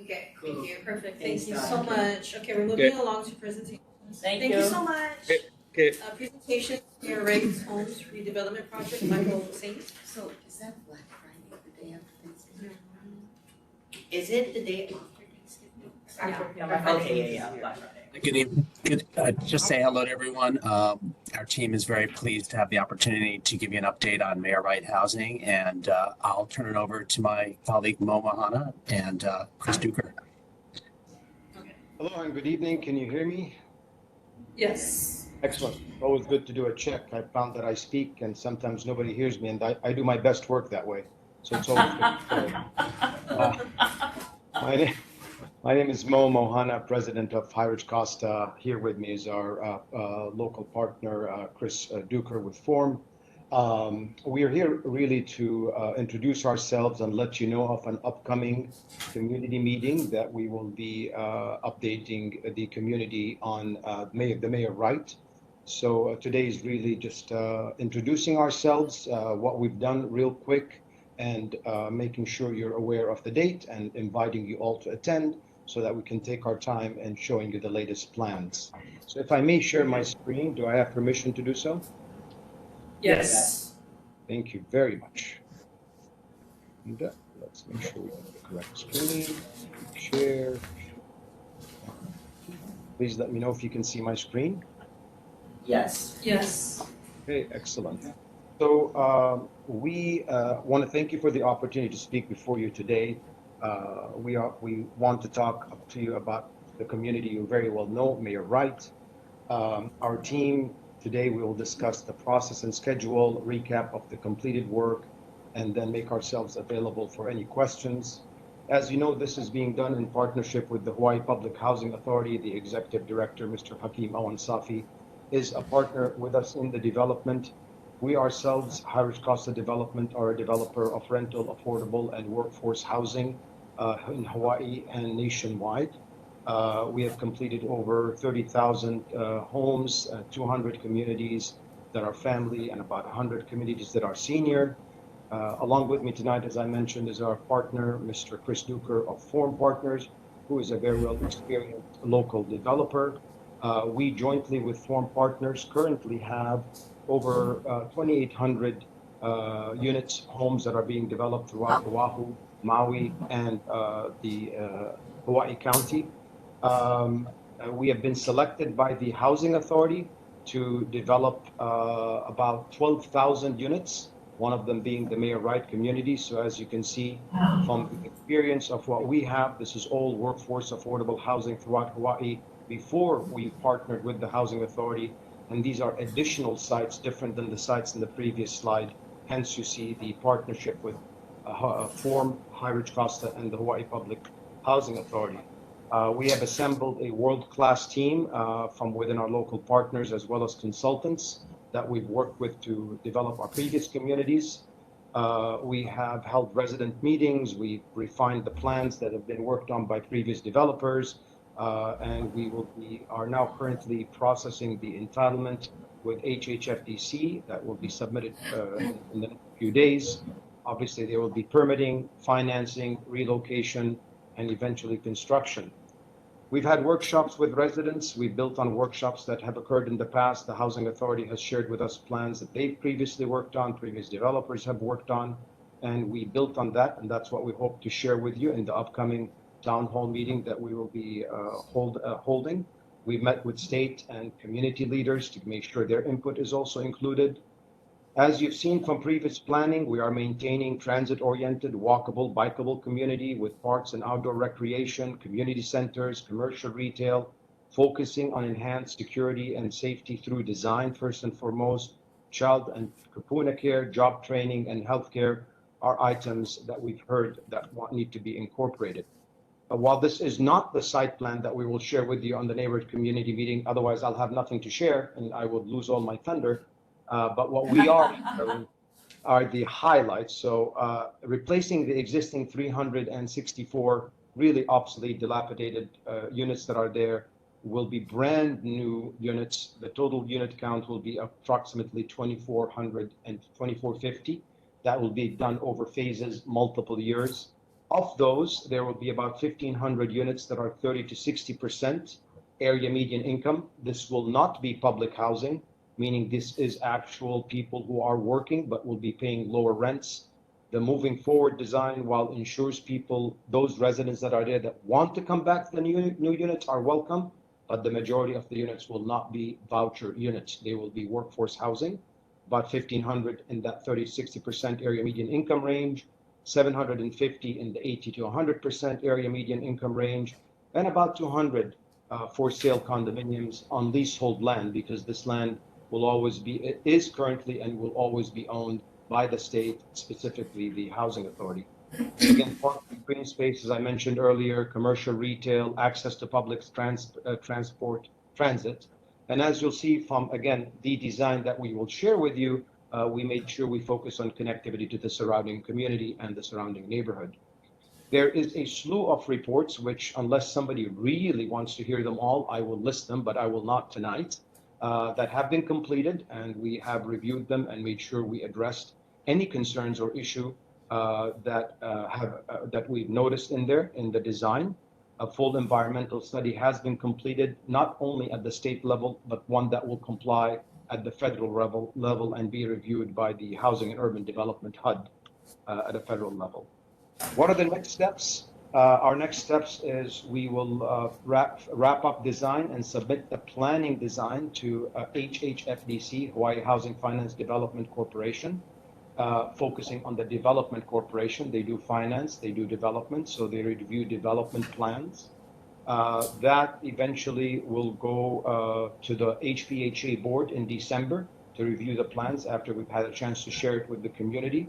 Okay, thank you. Perfect, Thanks, thank you Doc. so much. Okay, we're moving along to presentations. Thank Thank you. you so much. Okay. Presentation, your Rates Homes Redevelopment Project, Michael Saint. So is that Black Friday, the day after Thanksgiving? Is it the day after Thanksgiving? Yeah. Okay, yeah, Black Friday. Good evening. Just say hello to everyone. Our team is very pleased to have the opportunity to give you an update on Mayor Right Housing, and I'll turn it over to my colleague Mo Mahana and Chris Duker. Hello and good evening. Can you hear me? Yes. Excellent. Always good to do a check. I found that I speak and sometimes nobody hears me, and I do my best work that way. So it's always good. My name is Mo Mohana, president of High Ridge Costa. Here with me is our local partner, Chris Duker with Form. We are here really to introduce ourselves and let you know of an upcoming community meeting that we will be updating the community on the Mayor Right. So today is really just introducing ourselves, what we've done real quick, and making sure you're aware of the date and inviting you all to attend so that we can take our time and showing you the latest plans. So if I may share my screen, do I have permission to do so? Yes. Thank you very much. And, let's make sure we have the correct screen. Share. Please let me know if you can see my screen. Yes. Yes. Okay, excellent. So we want to thank you for the opportunity to speak before you today. We want to talk to you about the community you very well know, Mayor Wright. Our team Today, we will discuss the process and schedule, recap of the completed work, and then make ourselves available for any questions. As you know, this is being done in partnership with the Hawaii Public Housing Authority. The executive director, Mr. Hakeem Awan Safi, is a partner with us in the development. We ourselves, Harish Costa Development, are a developer of rental, affordable, and workforce housing in Hawaii and nationwide. We have completed over 30,000 homes, 200 communities that are family, and about 100 communities that are senior. Along with me tonight, as I mentioned, is our partner, Mr. Chris Duker of Form Partners, who is a very well experienced local developer. We jointly with Form Partners currently have over 2,800 units, homes that are being developed throughout Oahu, Maui, and the Hawaii County. We have been selected by the Housing Authority to develop about 12,000 units, one of them being the Mayor Wright community. So as you can see from the experience of what we have, this is all workforce affordable housing throughout Hawaii before we partnered with the Housing Authority. And these are additional sites different than the sites in the previous slide. Hence, you see the partnership with Form, High Ridge Costa, and the Hawaii Public Housing Authority. We have assembled a world-class team from within our local partners as well as consultants that we've worked with to develop our previous communities. We have held resident meetings. We've refined the plans that have been worked on by previous developers. And we are now currently processing the entitlement with HHFDC that will be submitted in the next few days. Obviously, there will be permitting, financing, relocation, and eventually construction. We've had workshops with residents. We built on workshops that have occurred in the past. The Housing Authority has shared with us plans that they've previously worked on, previous developers have worked on, and we built on that, and that's what we hope to share with you in the upcoming town hall meeting that we will be holding. We've met with state and community leaders to make sure their input is also included. As you've seen from previous planning, we are maintaining transit-oriented, walkable, bikeable community with parks and outdoor recreation, community centers, commercial retail, focusing on enhanced security and safety through design, first and foremost. Child and kapuna care, job training, and healthcare are items that we've heard that need to be incorporated. While this is not the site plan that we will share with you on the neighborhood community meeting, otherwise I'll have nothing to share and I would lose all my thunder. But what we are sharing are the highlights. So replacing the existing 364 really obsolete, dilapidated units that are there will be brand new units. The total unit count will be approximately 2,400 and 2,450. That will be done over phases, multiple years. Of those, there will be about 1,500 units that are 30 to 60% area median income. This will not be public housing, meaning this is actual people who are working but will be paying lower rents. The moving forward design, while ensures people, those residents that are there that want to come back to the new units are welcome, but the majority of the units will not be voucher units. They will be workforce housing, about 1,500 in that 30 to 60% area median income range, 750 in the 80 to 100% area median income range, and about 200 for sale condominiums on leasehold land, because this land will always be, it is currently and will always be owned by the state, specifically the Housing Authority. Again, park and green space, as I mentioned earlier, commercial retail, access to public transport, transit. And as you'll see from, again, the design that we will share with you, we made sure we focus on connectivity to the surrounding community and the surrounding neighborhood. There is a slew of reports, which unless somebody really wants to hear them all, I will list them, but I will not tonight, that have been completed, and we have reviewed them and made sure we addressed any concerns or issue that we've noticed in there in the design. A full environmental study has been completed, not only at the state level, but one that will comply at the federal level and be reviewed by the Housing and Urban Development HUD at a federal level. What are the next steps? Our next steps is we will wrap up design and submit the planning design to HHFDC, Hawaii Housing Finance Development Corporation, focusing on the development corporation. They do finance, they do development, so they review development plans. That eventually will go to the HPHA board in December to review the plans after we've had a chance to share it with the community.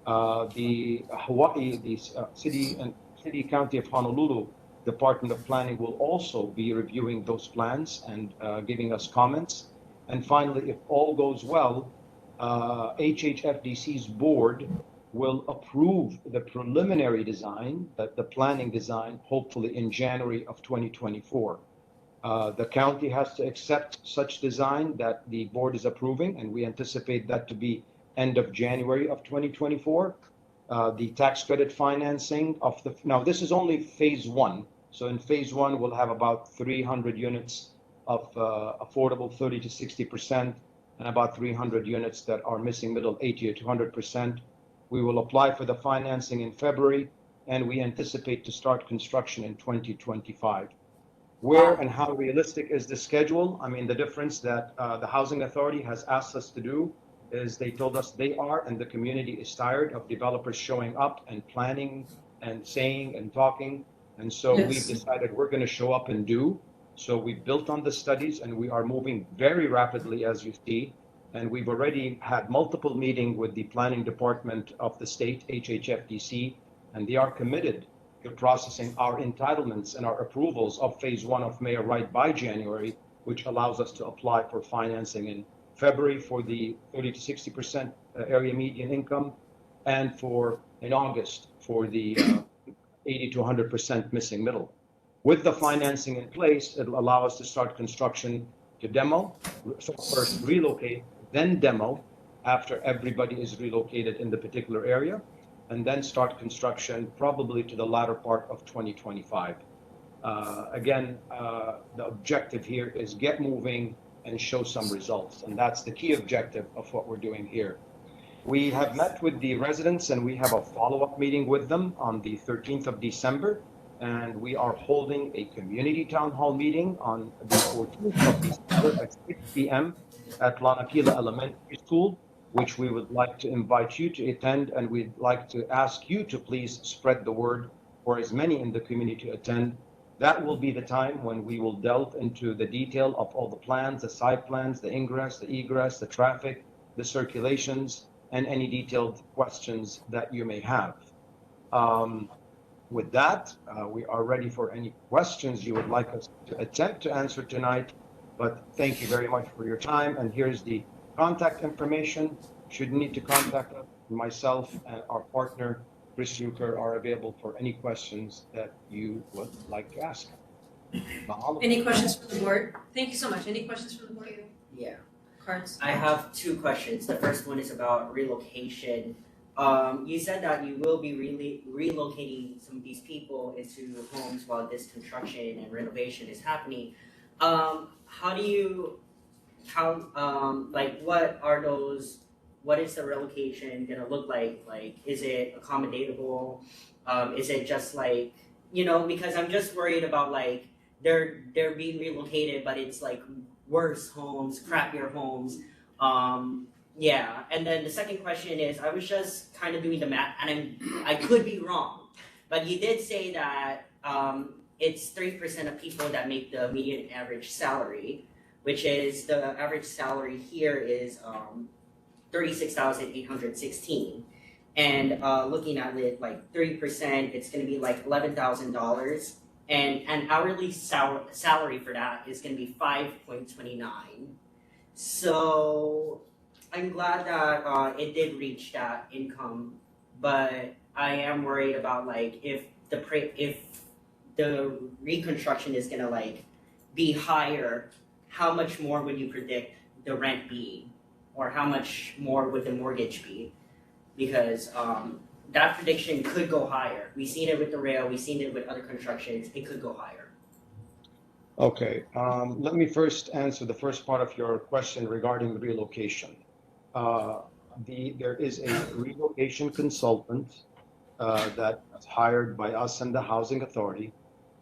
The Hawaii, the City County of Honolulu Department of Planning will also be reviewing those plans and giving us comments. And finally, if all goes well, HHFDC's board will approve the preliminary design, the planning design, hopefully in January of 2024. The county has to accept such design that the board is approving, and we anticipate that to be end of January of 2024. The tax credit financing of the, now this is only phase one. So in phase one, we'll have about 300 units of affordable 30 to 60%, and about 300 units that are missing middle 80 to 100%. We will apply for the financing in February, and we anticipate to start construction in 2025. Where and how realistic is the schedule? I mean, the difference that the Housing Authority has asked us to do is they told us they are, and the community is tired of developers showing up and planning and saying and talking. And so we've decided we're going to show up and do. So we built on the studies, and we are moving very rapidly, as you see. And we've already had multiple meetings with the planning department of the state, HHFDC, and they are committed to processing our entitlements and our approvals of phase one of Mayor Wright by January, which allows us to apply for financing in February for the 30 to 60% area median income, and in August for the 80 to 100% missing middle. With the financing in place, it'll allow us to start construction to demo, so first relocate, then demo after everybody is relocated in the particular area, and then start construction probably to the latter part of 2025. Again, the objective here is get moving and show some results, and that's the key objective of what we're doing here. We have met with the residents, and we have a follow-up meeting with them on the 13th of December, and we are holding a community town hall meeting on the 14th of December at 6 p.m. at Lanakila Elementary School, which we would like to invite you to attend, and we'd like to ask you to please spread the word for as many in the community to attend. That will be the time when we will delve into the detail of all the plans, the site plans, the ingress, the egress, the traffic, the circulations, and any detailed questions that you may have. With that, we are ready for any questions you would like us to attempt to answer tonight, but thank you very much for your time, and here's the contact information. Should you need to contact us, myself and our partner, Chris Duker, are available for any questions that you would like to ask. Any questions from the board? Thank you so much. Any questions from the board? Yeah. Cards? I have two questions. The first one is about relocation. You said that you will be relocating some of these people into homes while this construction and renovation is happening. What is the relocation gonna look like? Like, is it accommodatable? Is it just like, because I'm just worried about like, they're being relocated, but it's like worse homes, crappier homes. Yeah, and then the second question is, I was just kind of doing the math, and I could be wrong, but you did say that it's 3% of people that make the median average salary, which is the average salary here is $36,816, and looking at it like 3%, it's going to be like $11,000, and an hourly salary for that is going to be $5.29. So I'm glad that it did reach that income, but I am worried about like if the reconstruction is gonna like be higher, how much more would you predict the rent be, or how much more would the mortgage be? Because that prediction could go higher. We've seen it with the rail, we've seen it with other constructions. It could go higher. Okay, let me first answer the first part of your question regarding relocation. There is a relocation consultant that is hired by us and the Housing Authority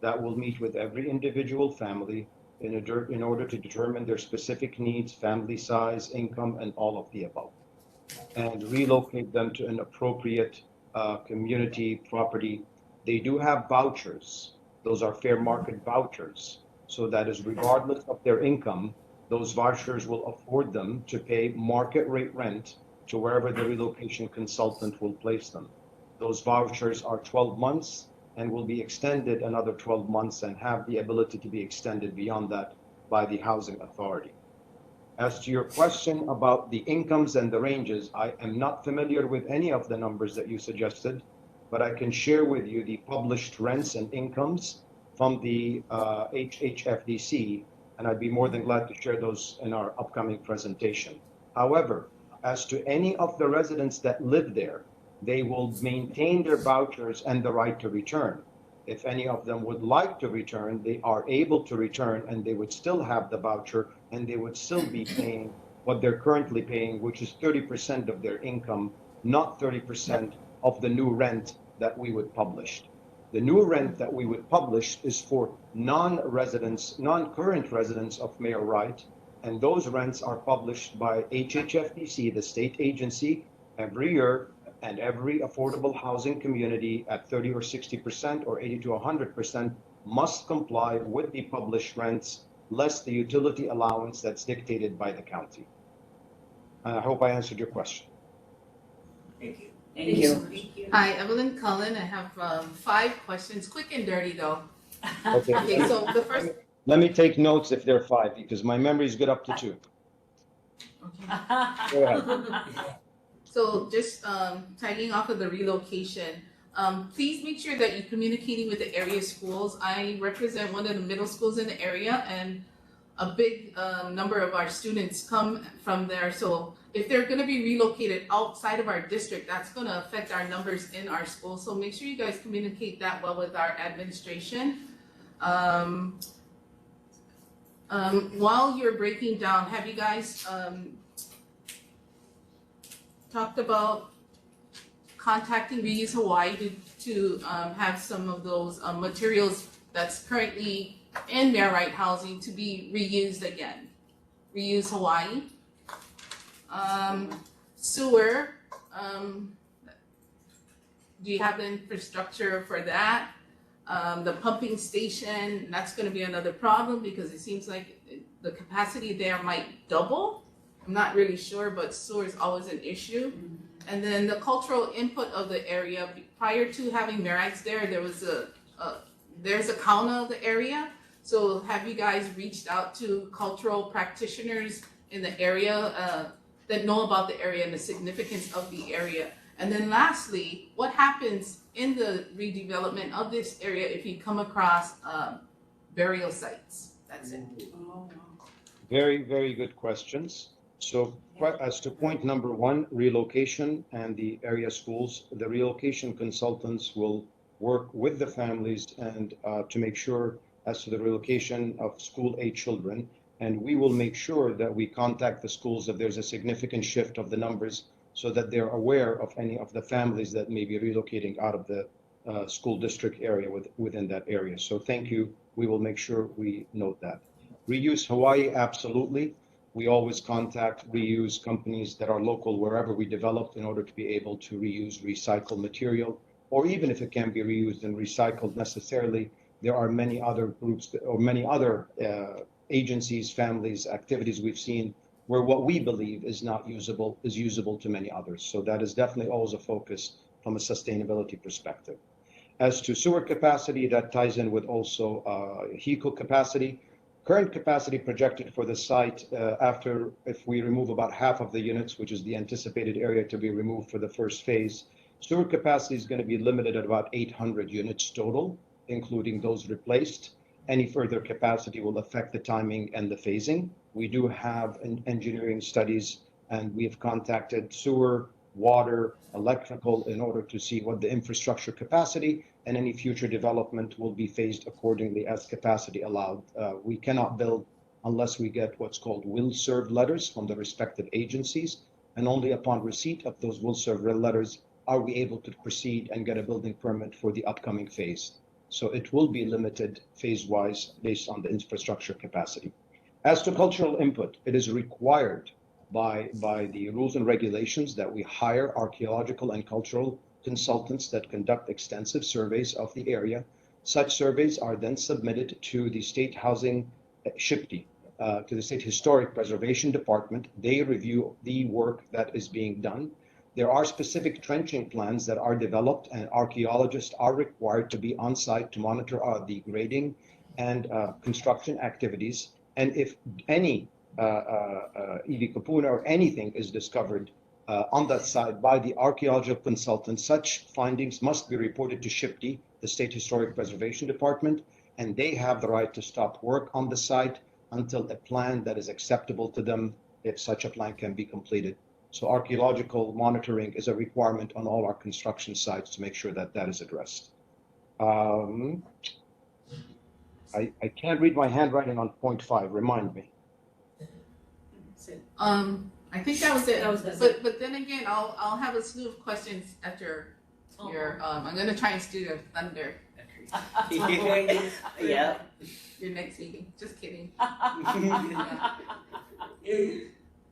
that will meet with every individual family in order to determine their specific needs, family size, income, and all of the above, and relocate them to an appropriate community property. They do have vouchers Those are fair market vouchers. So that is regardless of their income, those vouchers will afford them to pay market rate rent to wherever the relocation consultant will place them. Those vouchers are 12 months and will be extended another 12 months and have the ability to be extended beyond that by the housing authority. As to your question about the incomes and the ranges, I am not familiar with any of the numbers that you suggested, but I can share with you the published rents and incomes from the HHFDC, and I'd be more than glad to share those in our upcoming presentation. However, as to any of the residents that live there, they will maintain their vouchers and the right to return. If any of them would like to return, they are able to return, and they would still have the voucher, and they would still be paying what they're currently paying, which is 30% of their income, not 30% of the new rent that we would publish. The new rent that we would publish is for non-residents, non-current residents of Mayor Wright, and those rents are published by HHFDC, the state agency, every year, and every affordable housing community at 30 or 60% or 80 to 100% must comply with the published rents, less the utility allowance that's dictated by the county. I hope I answered your question. Thank you. Thank you. Hi, Evelyn Cullen. I have 5 questions, quick and dirty though. Okay. Okay, so the first. Let me take notes if there are 5, because my memory is good up to 2. Go ahead. So just tagging off of the relocation, please make sure that you're communicating with the area schools. I represent one of the middle schools in the area, and a big number of our students come from there. So if they're going to be relocated outside of our district, that's going to affect our numbers in our school. So make sure you guys communicate that well with our administration. While you're breaking down, have you guys talked about contacting Reuse Hawaii to have some of those materials that's currently in Mayor Wright housing to be reused again? Reuse Hawaii. Sewer, do you have the infrastructure for that? The pumping station, that's gonna be another problem because it seems like the capacity there might double. I'm not really sure, but sewer is always an issue. And then the cultural input of the area, prior to having Merites there was there's a counter of the area. So have you guys reached out to cultural practitioners in the area that know about the area and the significance of the area? And then lastly, what happens in the redevelopment of this area if you come across burial sites? That's it. Very, very good questions. So as to point number 1, relocation and the area schools, the relocation consultants will work with the families and to make sure as to the relocation of school-age children. And we will make sure that we contact the schools if there's a significant shift of the numbers so that they're aware of any of the families that may be relocating out of the school district area within that area. So thank you. We will make sure we note that. Reuse Hawaii, absolutely. We always contact reuse companies that are local wherever we develop in order to be able to reuse recycled material, or even if it can be reused and recycled necessarily, there are many other groups or many other agencies, families, activities we've seen where what we believe is not usable is usable to many others. So that is definitely always a focus from a sustainability perspective. As to sewer capacity, that ties in with also HECO capacity. Current capacity projected for the site after, if we remove about half of the units, which is the anticipated area to be removed for the first phase, sewer capacity is going to be limited at about 800 units total, including those replaced. Any further capacity will affect the timing and the phasing. We do have engineering studies, and we have contacted sewer, water, electrical in order to see what the infrastructure capacity and any future development will be phased accordingly as capacity allowed. We cannot build unless we get what's called will serve letters from the respective agencies, and only upon receipt of those will serve letters are we able to proceed and get a building permit for the upcoming phase. So it will be limited phase-wise based on the infrastructure capacity. As to cultural input, it is required by the rules and regulations that we hire archaeological and cultural consultants that conduct extensive surveys of the area Such surveys are then submitted to the State Housing SHPD, to the State Historic Preservation Department. They review the work that is being done. There are specific trenching plans that are developed, and archaeologists are required to be on site to monitor the grading and construction activities. And if any EV Kapuna or anything is discovered on that side by the archaeological consultant, such findings must be reported to SHPD, the State Historic Preservation Department, and they have the right to stop work on the site until a plan that is acceptable to them, if such a plan can be completed. So archaeological monitoring is a requirement on all our construction sites to make sure that that is addressed. I can't read my handwriting on point 5, remind me. I think that was it. That was it. But then again, I'll have a slew of questions after your I'm gonna try and steal your thunder. Yeah. Your next meeting. Just kidding.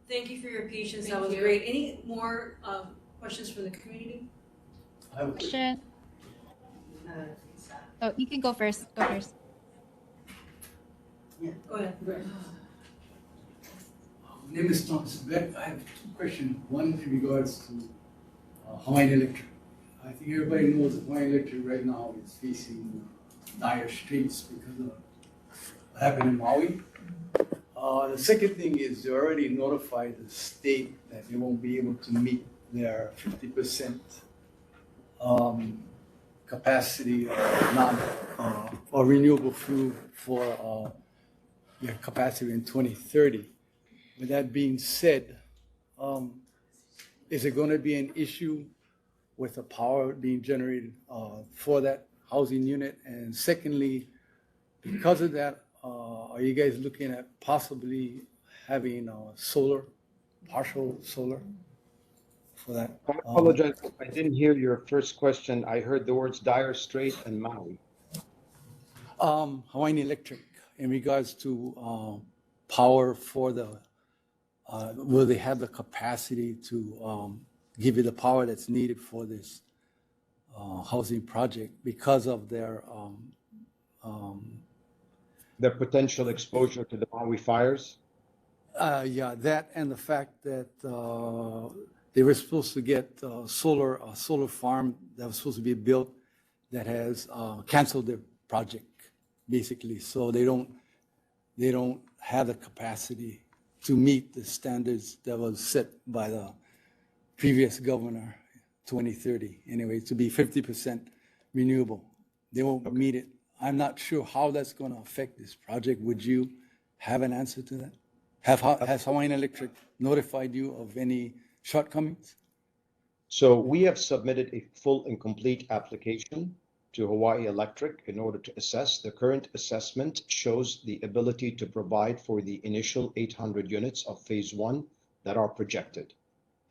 Thank you for your patience, that Thank was you. great. Any more questions from the community? Question. Oh, you can go first. Go first. Go ahead. My name is Thomas Beck. I have 2 questions. One in regards to Hawaiian Electric. I think everybody knows that Hawaiian Electric right now is facing dire straits because of what happened in Maui. The second thing is they already notified the state that they won't be able to meet their 50% capacity or renewable fuel for their capacity in 2030. With that being said, is it going to be an issue with the power being generated for that housing unit? And secondly, because of that, are you guys looking at possibly having solar, partial solar for that? I apologize, I didn't hear your first question. I heard the words dire strait and Maui. Hawaiian Electric, in regards to power for the, will they have the capacity to give you the power that's needed for this housing project because of their potential exposure to the Maui fires? Yeah, that and the fact that they were supposed to get a solar farm that was supposed to be built that has canceled their project, basically. So they don't have the capacity to meet the standards that was set by the previous governor, 2030. Anyway, to be 50% renewable. They won't meet it. I'm not sure how that's going to affect this project. Would you have an answer to that? Has Hawaiian Electric notified you of any shortcomings? So we have submitted a full and complete application to Hawaii Electric in order to assess. The current assessment shows the ability to provide for the initial 800 units of phase 1 that are projected.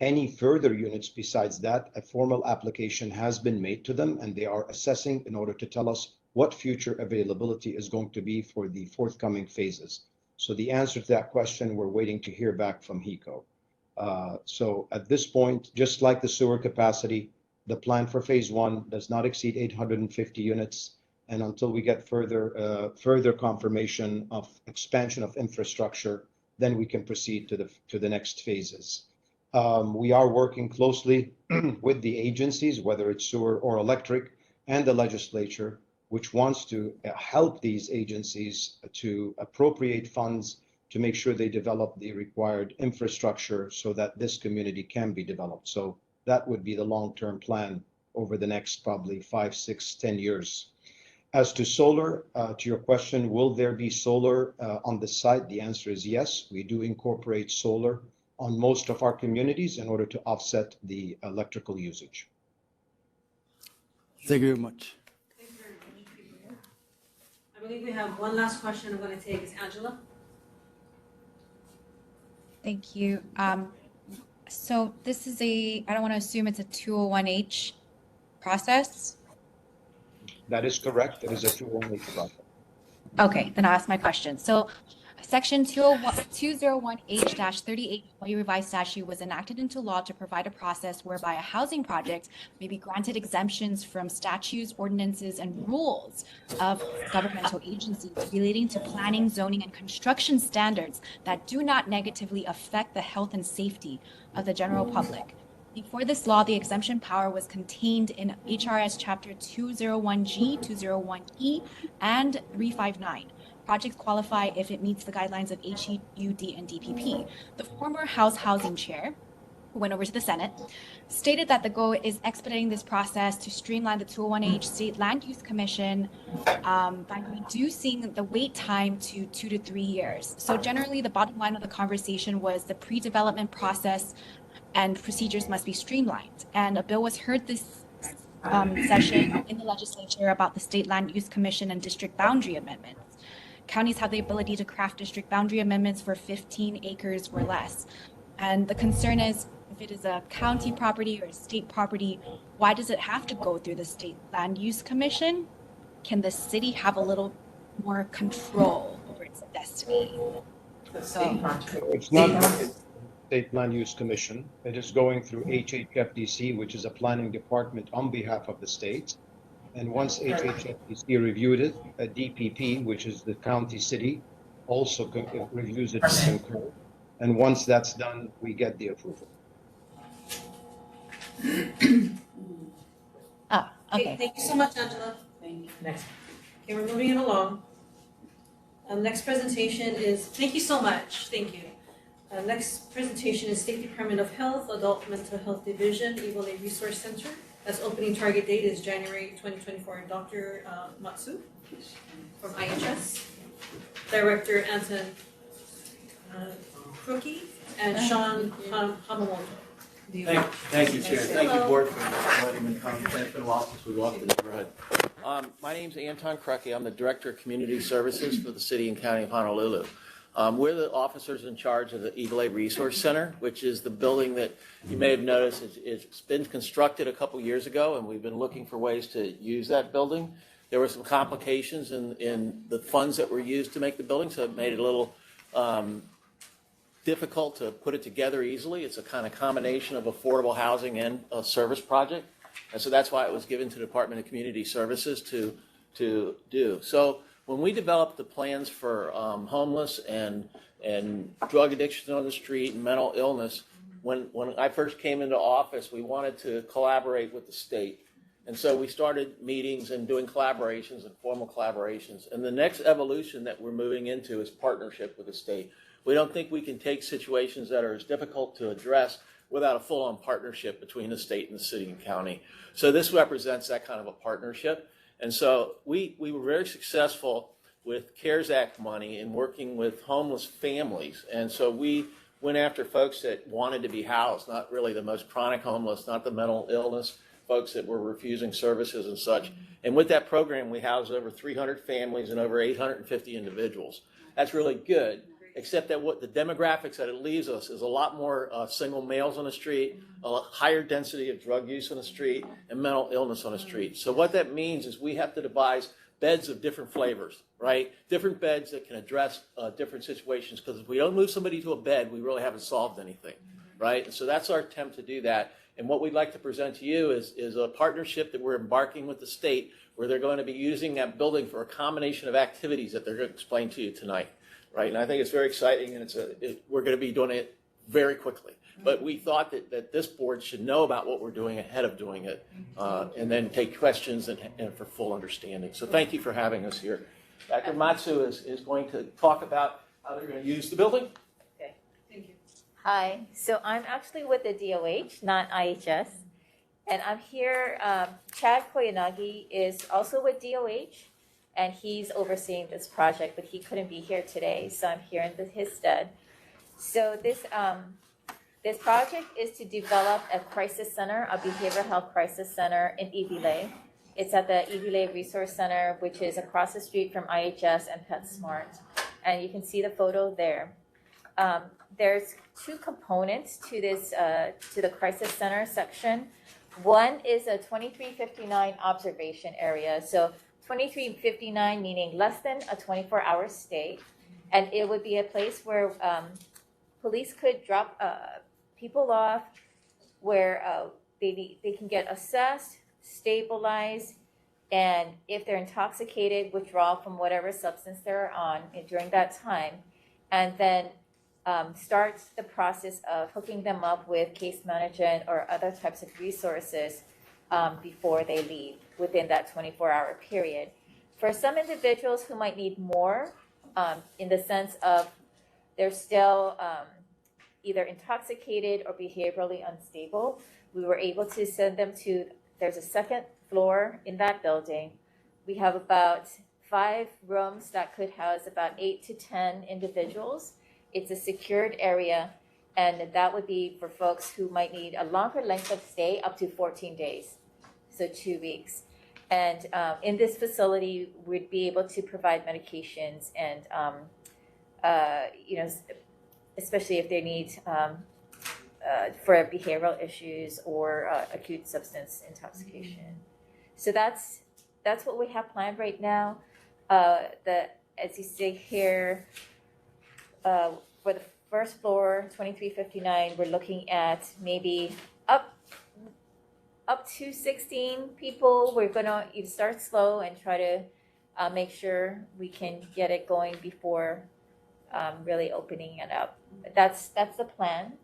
Any further units besides that, a formal application has been made to them, and they are assessing in order to tell us what future availability is going to be for the forthcoming phases. So the answer to that question, we're waiting to hear back from HECO. So at this point, just like the sewer capacity, the plan for phase 1 does not exceed 850 units. And until we get further confirmation of expansion of infrastructure, then we can proceed to the next phases. We are working closely with the agencies, whether it's sewer or electric, and the legislature, which wants to help these agencies to appropriate funds to make sure they develop the required infrastructure so that this community can be developed. So that would be the long-term plan over the next probably 5, 6, 10 years. As to solar, to your question, will there be solar on the site? The answer is yes. We do incorporate solar on most of our communities in order to offset the electrical usage. Thank you very much. Thank you very much. I believe we have one last question I'm going to take. Is Angela? Thank you. So this is I don't want to assume it's a 201H process. That is correct. It is a 201H process. Okay, then I'll ask my question. So Section 201H-38 Hawaii Revised Statute was enacted into law to provide a process whereby a housing project may be granted exemptions from statutes, ordinances, and rules of governmental agencies relating to planning, zoning, and construction standards that do not negatively affect the health and safety of the general public. Before this law, the exemption power was contained in HRS Chapter 201G, 201E, and 359. Projects qualify if it meets the guidelines of HUD and DPP. The former House Housing Chair, who went over to the Senate, stated that the goal is expediting this process to streamline the 201H State Land Use Commission by reducing the wait time to 2 to 3 years. So generally, the bottom line of the conversation was the pre-development process and procedures must be streamlined. And a bill was heard this session in the legislature about the State Land Use Commission and district boundary amendments. Counties have the ability to craft district boundary amendments for 15 acres or less. And the concern is, if it is a county property or a state property, why does it have to go through the State Land Use Commission? Can the city have a little more control over its destiny? It's not State Land Use Commission. It is going through HHFDC, which is a planning department on behalf of the state. And once HHFDC reviewed it, a DPP, which is the county city, also reviews it and concur. And once that's done, we get the approval. Okay. Thank you so much, Angela. Thank you. Next. Okay, we're moving it along. Next presentation is, thank you so much, thank you. Next presentation is State Department of Health, Adult Mental Health Division, Iwale Resource Center. That's opening target date is January 2024. Dr. Matsu from IHS, Director Anton Crookie, and Sean Hamamoto. Thank you, Chair. Thank you, Board, for letting me come. It's been a while since we walked the neighborhood. My name's Anton Krucke. I'm the Director of Community Services for the City and County of Honolulu. We're the officers in charge of the Iwale Resource Center, which is the building that you may have noticed it's been constructed a couple years ago, and we've been looking for ways to use that building. There were some complications in the funds that were used to make the building, so it made it a little difficult to put it together easily. It's a kind of combination of affordable housing and a service project. And so that's why it was given to the Department of Community Services to do. So when we developed the plans for homeless and drug addiction on the street and mental illness, when I first came into office, we wanted to collaborate with the state. And so we started meetings and doing collaborations and formal collaborations. And the next evolution that we're moving into is partnership with the state. We don't think we can take situations that are as difficult to address without a full-on partnership between the state and the city and county. So this represents that kind of a partnership. And so we were very successful with CARES Act money in working with homeless families. And so we went after folks that wanted to be housed, not really the most chronic homeless, not the mental illness, folks that were refusing services and such. And with that program, we housed over 300 families and over 850 individuals. That's really good, except that what the demographics that it leaves us is a lot more single males on the street, a higher density of drug use on the street, and mental illness on the street. So what that means is we have to devise beds of different flavors, right? Different beds that can address different situations, because if we don't move somebody to a bed, we really haven't solved anything, right? And so that's our attempt to do that. And what we'd like to present to you is a partnership that we're embarking with the state, where they're going to be using that building for a combination of activities that they're going to explain to you tonight. Right, and I think it's very exciting, and we're going to be doing it very quickly. But we thought that this board should know about what we're doing ahead of doing it, and then take questions and for full understanding. So thank you for having us here. Dr. Matsu is going to talk about how they're going to use the building. Okay. Thank you. Hi. So I'm actually with the DOH, not IHS, and I'm here. Chad Koyanagi is also with DOH. And he's overseeing this project, but he couldn't be here today, so I'm here in his stead. So this project is to develop a crisis center, a behavioral health crisis center in Iwale. It's at the Iwale Resource Center, which is across the street from IHS and PetSmart. And you can see the photo there. There's two components to this, to the crisis center section. One is a 2359 observation area. So 2359 meaning less than a 24-hour stay, And it would be a place where police could drop people off, where they can get assessed, stabilized, and if they're intoxicated, withdraw from whatever substance they're on during that time, and then start the process of hooking them up with case management or other types of resources before they leave within that 24-hour period. For some individuals who might need more, in the sense of they're still either intoxicated or behaviorally unstable, we were able to send them to, there's a second floor in that building. We have about 5 rooms that could house about 8 to 10 individuals. It's a secured area, and that would be for folks who might need a longer length of stay, up to 14 days, so 2 weeks. And in this facility, we'd be able to provide medications and, especially if they need for behavioral issues or acute substance intoxication. So that's what we have planned right now. As you see here, for the first floor, 2359, we're looking at maybe up to 16 people. We're gonna start slow and try to make sure we can get it going before really opening it up. But that's the plan,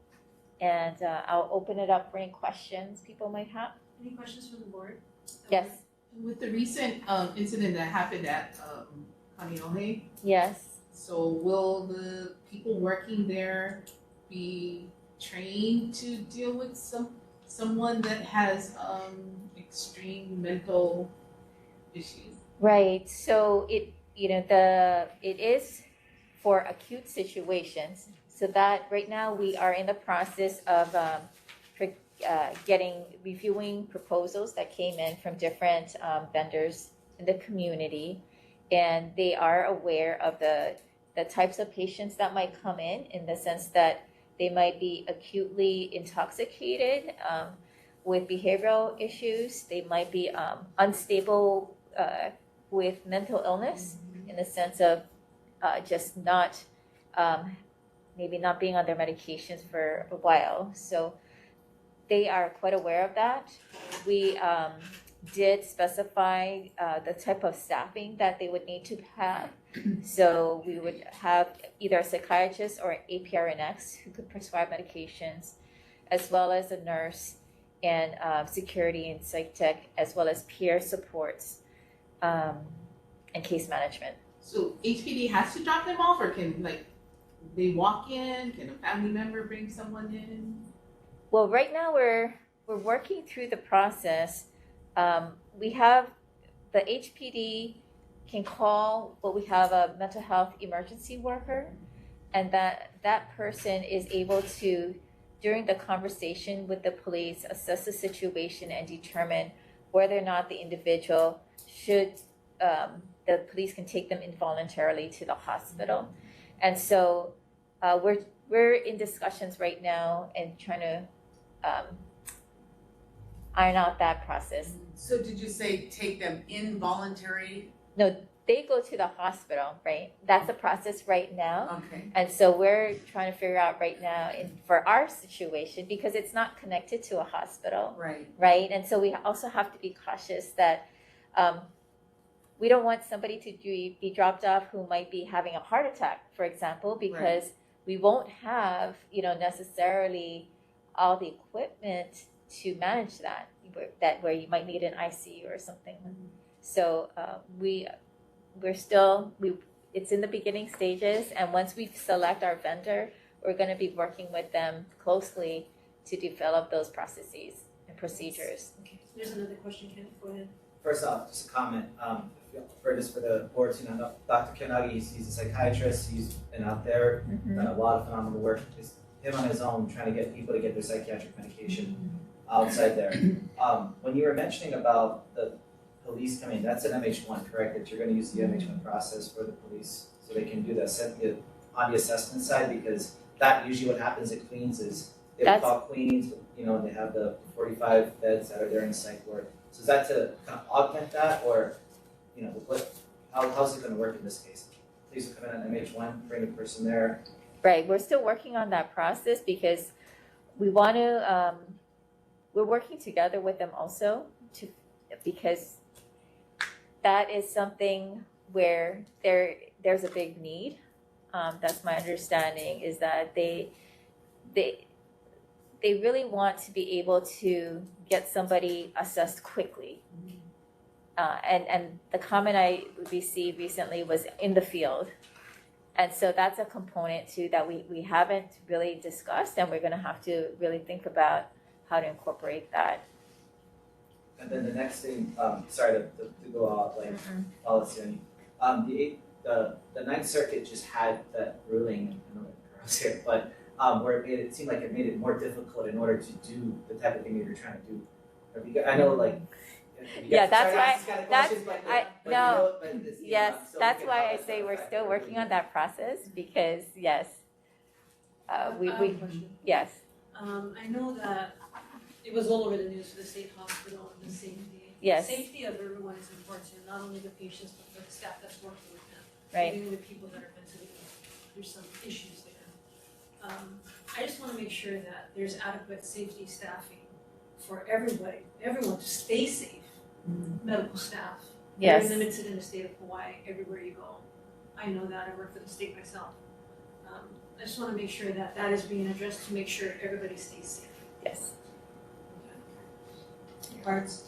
and I'll open it up for any questions people might have. Any questions from the board? Yes. With the recent incident that happened at Kalihi, Yes. so will the people working there be trained to deal with someone that has extreme mental issues? Right. So it is for acute situations. So that right now we are in the process of reviewing proposals that came in from different vendors in the community, and they are aware of the types of patients that might come in the sense that they might be acutely intoxicated with behavioral issues. They might be unstable with mental illness in the sense of just not maybe not being on their medications for a while. So they are quite aware of that. We did specify the type of staffing that they would need to have. So we would have either a psychiatrist or an APRNX who could prescribe medications, as well as a nurse and security and psych tech, as well as peer supports and case management. So HPD has to drop them off, or can they walk in? Can a family member bring someone in? Well, right now we're working through the process. We have the HPD can call, but we have a mental health emergency worker, and that person is able to, during the conversation with the police, assess the situation and determine whether or not the individual should, the police can take them involuntarily to the hospital. And so we're in discussions right now and trying to iron out that process. So did you say take them involuntary? No, they go to the hospital, right? That's the process right now. Okay. And so we're trying to figure out right now for our situation, because it's not connected to a hospital. Right. Right? And so we also have to be cautious that we don't want somebody to be dropped off who might be having a heart attack, for example, because we won't have, necessarily all the equipment to manage that where you might need an ICU or something. So it's in the beginning stages, and once we select our vendor, we're going to be working with them closely to develop those processes and procedures. Okay, there's another question, Ken, go ahead. First off, just a comment, for the board to know, Dr. Kenagi, he's a psychiatrist, he's been out there, done a lot of phenomenal work, just him on his own, trying to get people to get their psychiatric medication outside there. When you were mentioning about the police coming, that's an MH1, correct? That you're going to use the MH1 process for the police so they can do that on the assessment side, because that usually what happens at Queens is they would call Queens, and they have the 45 beds that are there in psych ward. So is that to kind of augment that, or how's it going to work in this case? police will come in on MH1, bring a person there. Right, we're still working on that process because we want to, we're working together with them also because that is something where there's a big need. That's my understanding, is that they really want to be able to get somebody assessed quickly. And the comment I received recently was in the field. And so that's a component too that we haven't really discussed, and we're gonna have to really think about how to incorporate that. And then the next thing, sorry to go off like policy, the Ninth Circuit just had that ruling, I know that girls here, but where it seemed like it made it more difficult in order to do the type of thing that you're trying to do. I know, like. Yeah, that's why I say we're still working on that process because yes, yes. I know that it was all over the news for the state hospital and the safety. Yes. The safety of everyone is important, not only the patients, but for the staff that's working with them. Right. Even the people that are ventilating. There's some issues there. I just want to make sure that there's adequate safety staffing for everybody, everyone to stay safe. Medical staff. Yes. Very limited in the state of Hawaii, everywhere you go. I know that, I work for the state myself. I just want to make sure that that is being addressed to make sure everybody stays safe. Yes. Arts.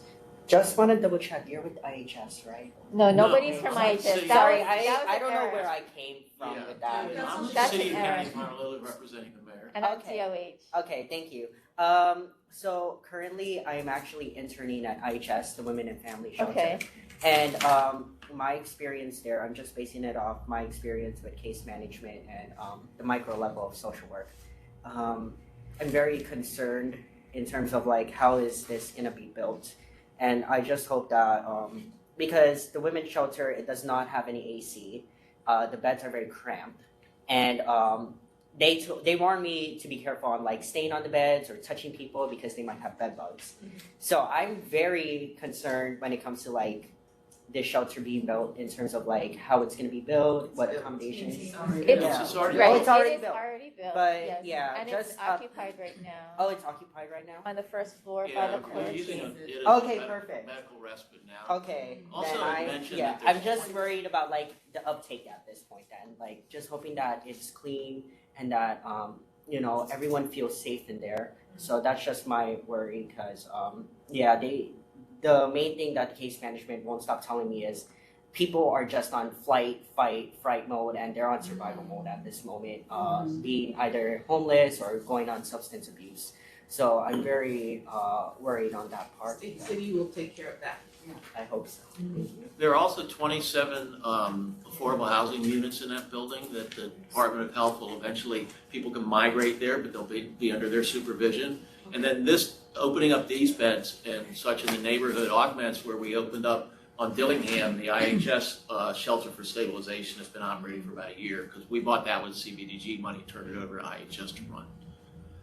Just want to double check, you're with IHS, right? No, nobody's from IHS. Sorry, That was I an don't know error. where I came from with that. I'm the city attorney of Honolulu representing the mayor. And I'm TOH. Okay, thank you. So currently I'm actually interning at IHS, the Women and Family Shelter. Okay. And my experience there, I'm just basing it off my experience with case management and the micro level of social work. I'm very concerned in terms of like, how is this gonna be built? And I just hope that, because the women's shelter, it does not have any AC, the beds are very cramped. And they warned me to be careful on like staying on the beds or touching people because they might have bed bugs. So I'm very concerned when it comes to like this shelter being built in terms of like how it's going to be built, what accommodations. It's already built. It's already built. But yes. yeah, and just it's occupied right now. Oh, it's occupied right now? On the first floor by Yeah, the we're quarantine. using it Okay, as perfect. medical respite now. Okay. Also, then I mentioned yeah, that there's I'm just worried about like the uptake at this point then. Like just hoping that it's clean and that you know, everyone feels safe in there. So that's just my worry because the main thing that case management won't stop telling me is people are just on flight, fight, fright mode, and they're on survival mode at this moment, being either homeless or going on substance abuse. So I'm very worried on that part. State City will take care of that. I hope so. There are also 27 affordable housing units in that building that the Department of Health will eventually, people can migrate there, but they'll be under their supervision. And then this, opening up these beds and such in the neighborhood augments where we opened up on Dillingham, the IHS Shelter for Stabilization has been operating for about a year because we bought that with CBDG money, turned it over to IHS to run.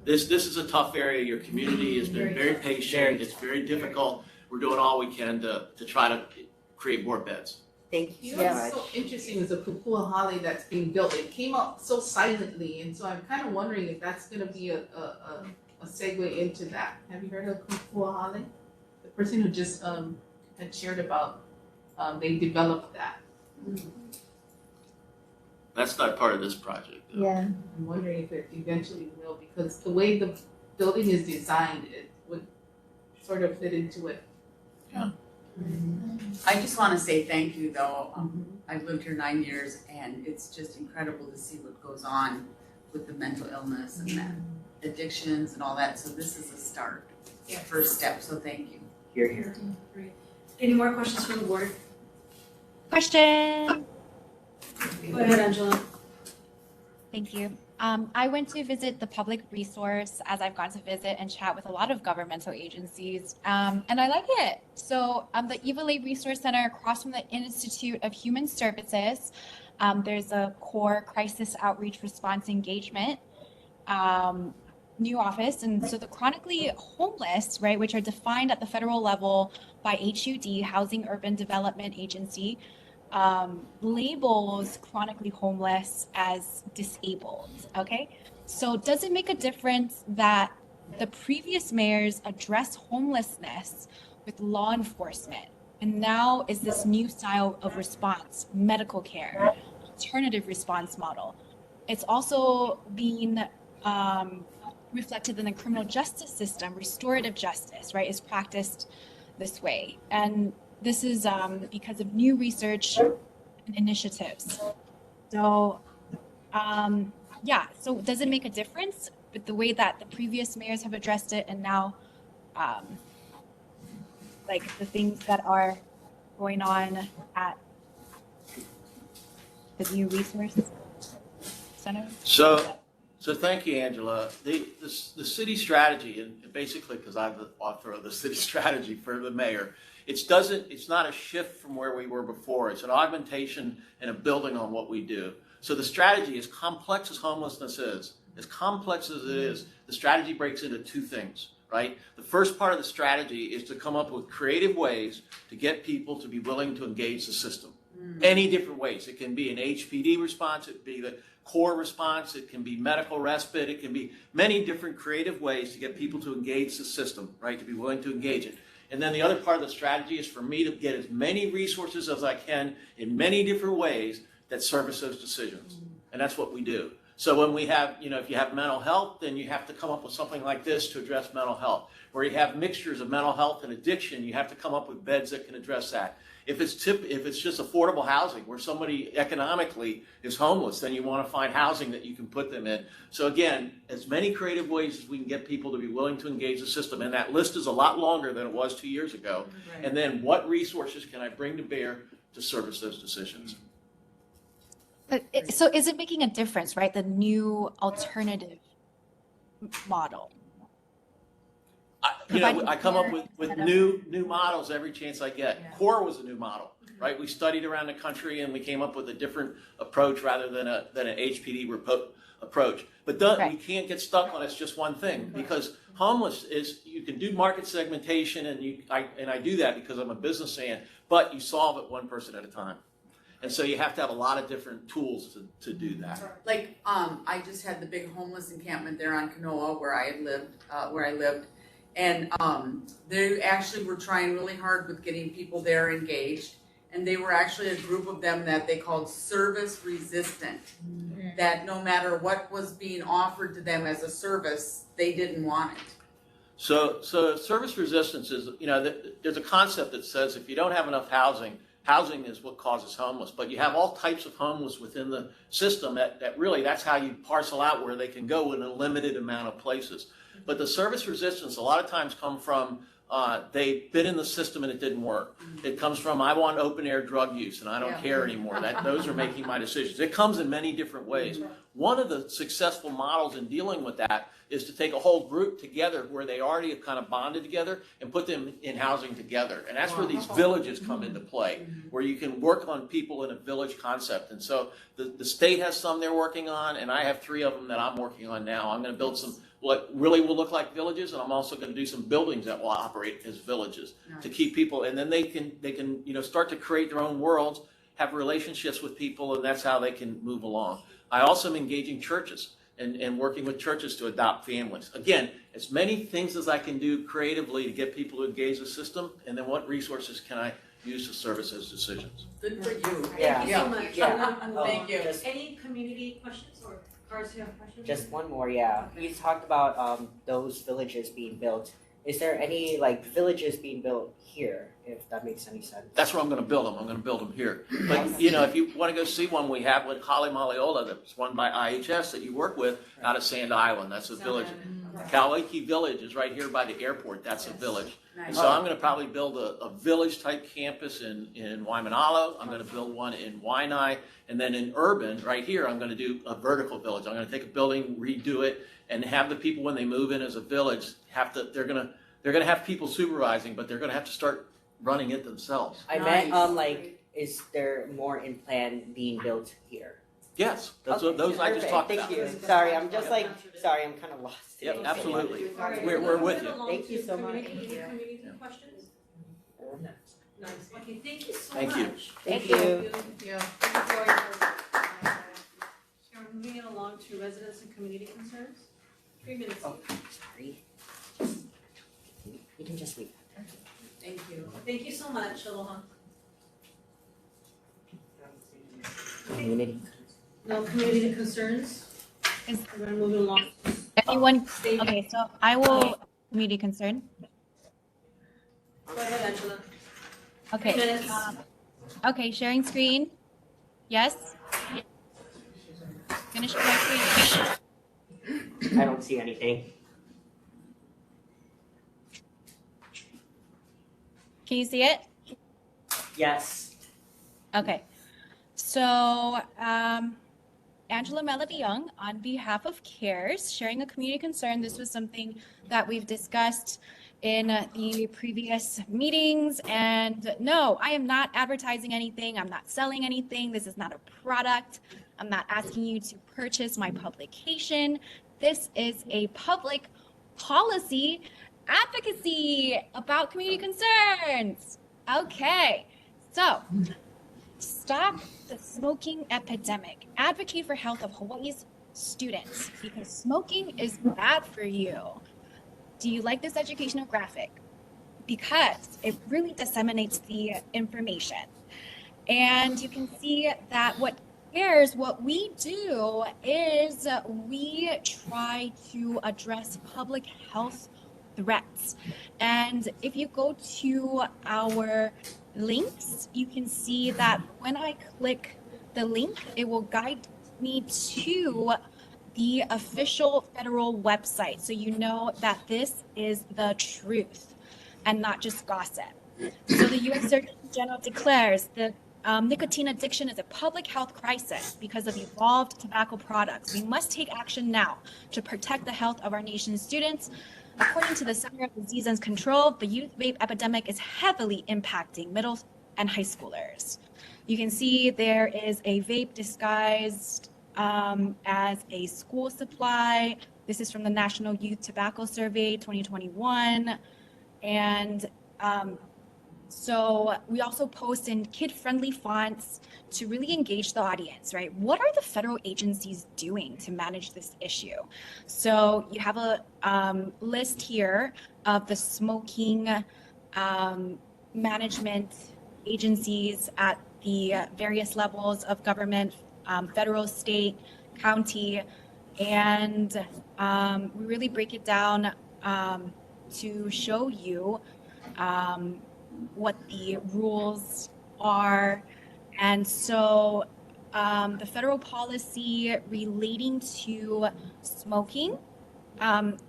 This is a tough area. Your community has been very patient. It's very difficult. We're doing all we can to try to create more beds. Thank You know what's so interesting is the kukua holly that's being built. It came up so silently, and so I'm kind of wondering if that's going to be a segue into that. Have you heard of kukua holly? The person who just had shared about they developed that. That's not part of this project, though. Yeah. I'm wondering if it eventually will, because the way the building is designed, it would sort of fit into it. Yeah. I just want to say thank you, though. I've lived here 9 years, and it's just incredible to see what goes on with the mental illness and the addictions and all that. So this is a start, first step. So thank you. Here, here. Great. Any more questions from the board? Question. Go ahead, Angela. Thank you. I went to visit the public resource as I've gone to visit and chat with a lot of governmental agencies, and I like it. So the Iwalei Resource Center across from the Institute of Human Services, there's a core crisis outreach response engagement new office. And so the chronically homeless, right, which are defined at the federal level by HUD, Housing Urban Development Agency, labels chronically homeless as disabled. Okay, so does it make a difference that the previous mayors address homelessness with law enforcement, and now is this new style of response, medical care, alternative response model? It's also being reflected in the criminal justice system. Restorative justice, right, is practiced this way. And this is because of new research and initiatives. So, yeah, so does it make a difference with the way that the previous mayors have addressed it and now, like the things that are going on at the new resource center? So thank you, Angela. The city strategy, and basically because I'm the author of the city strategy for the mayor, it's not a shift from where we were before. It's an augmentation and a building on what we do. So the strategy, as complex as homelessness is, as complex as it is, the strategy breaks into two things, right? The first part of the strategy is to come up with creative ways to get people to be willing to engage the system. Any different ways. It can be an HPD response, it could be the core response, it can be medical respite, it can be many different creative ways to get people to engage the system, right? To be willing to engage it. And then the other part of the strategy is for me to get as many resources as I can in many different ways that service those decisions. And that's what we do. So when we have, if you have mental health, then you have to come up with something like this to address mental health. Where you have mixtures of mental health and addiction, you have to come up with beds that can address that. If it's just affordable housing where somebody economically is homeless, then you want to find housing that you can put them in. So again, as many creative ways as we can get people to be willing to engage the system, and that list is a lot longer than it was 2 years ago. Right. And then what resources can I bring to bear to service those decisions? So is it making a difference, right? The new alternative model. I come up with new models every chance I get. Yeah. Core was a new model, right? We studied around the country and we came up with a different approach rather than an HPD approach. But we can't get stuck on it's just one thing, because homeless is, you can do market segmentation and I do that because I'm a businessman, but you solve it one person at a time. And so you have to have a lot of different tools to do that. Like, I just had the big homeless encampment there on Kanoa where I lived. And they actually were trying really hard with getting people there engaged. And they were actually a group of them that they called service resistant. Mm-hmm. That no matter what was being offered to them as a service, they didn't want it. So service resistance is, there's a concept that says if you don't have enough housing is what causes homeless. But you have all types of homeless within the system that really, that's how you parcel out where they can go in a limited amount of places. But the service resistance a lot of times come from they've been in the system and it didn't work. It comes from I want open air drug use and I don't care anymore. Those are making my decisions. It comes in many different ways. One of the successful models in dealing with that is to take a whole group together where they already have kind of bonded together and put them in housing together. And that's where these villages come into play, where you can work on people in a village concept. And so the state has some they're working on, and I have 3 of them that I'm working on now. I'm going to build some what really will look like villages, and I'm also going to do some buildings that will operate as villages to keep people, and then they can start to create their own worlds, have relationships with people, and that's how they can move along. I also am engaging churches and working with churches to adopt families. Again, as many things as I can do creatively to get people to engage the system, and then what resources can I use to service those decisions. Good for you. Thank you so much. Thank you. Any community questions or cars you have questions? Just one more, yeah. You talked about those villages being built. Is there any villages being built here, if that makes any sense? That's where I'm going to build them. I'm going to build them here. But if you want to go see one, we have with Hale Maliola, that's run by IHS that you work with out of Sand Island. That's a village. Kalihi Village is right here by the airport. That's a village. Nice. So I'm going to probably build a village-type campus in Waimanalo. I'm going to build one in Waianae. And then in urban, right here, I'm going to do a vertical village. I'm going to take a building, redo it, and have the people, when they move in as a village, they're going to have people supervising, but they're going to have to start running it themselves. I meant, is there more in plan being built here? Yes, those I just talked about. Thank you. Sorry, I'm just sorry, I'm kind of lost today. Yep, absolutely. We're with you. Thank you so much. Community questions? Nice. Okay, thank you so Thank much. you. Thank you. Yeah. We're moving along to residents and community concerns. 3 minutes. Oh, sorry. You can just leave. Thank you. Thank you so much, Aloha. Community. No community concerns. Is We're gonna move along. anyone, okay, so I will, community concern. Go ahead, Angela. Okay. 3 minutes. Okay, sharing screen. Yes? Gonna share my screen. I don't see anything. Can you see it? Yes. Okay. So, Angela Melody Young, on behalf of CARES, sharing a community concern. This was something that we've discussed in the previous meetings. And no, I am not advertising anything. I'm not selling anything. This is not a product. I'm not asking you to purchase my publication. This is a public policy advocacy about community concerns. Okay, so stop the smoking epidemic. Advocate for health of Hawaii's students because smoking is bad for you. Do you like this educational graphic? Because it really disseminates the information. And you can see that what we do is we try to address public health threats. And if you go to our links, you can see that when I click the link, it will guide me to the official federal website. So you know that this is the truth and not just gossip. So the U.S. Surgeon General declares the nicotine addiction is a public health crisis because of evolved tobacco products. We must take action now to protect the health of our nation's students. According to the Center of Disease and Control, the youth vape epidemic is heavily impacting middle and high schoolers. You can see there is a vape disguised as a school supply. This is from the National Youth Tobacco Survey 2021. And so we also post in kid-friendly fonts to really engage the audience, right? What are the federal agencies doing to manage this issue? So you have a list here of the smoking management agencies at the various levels of government, federal, state, county, and we really break it down to show you what the rules are. And so the federal policy relating to smoking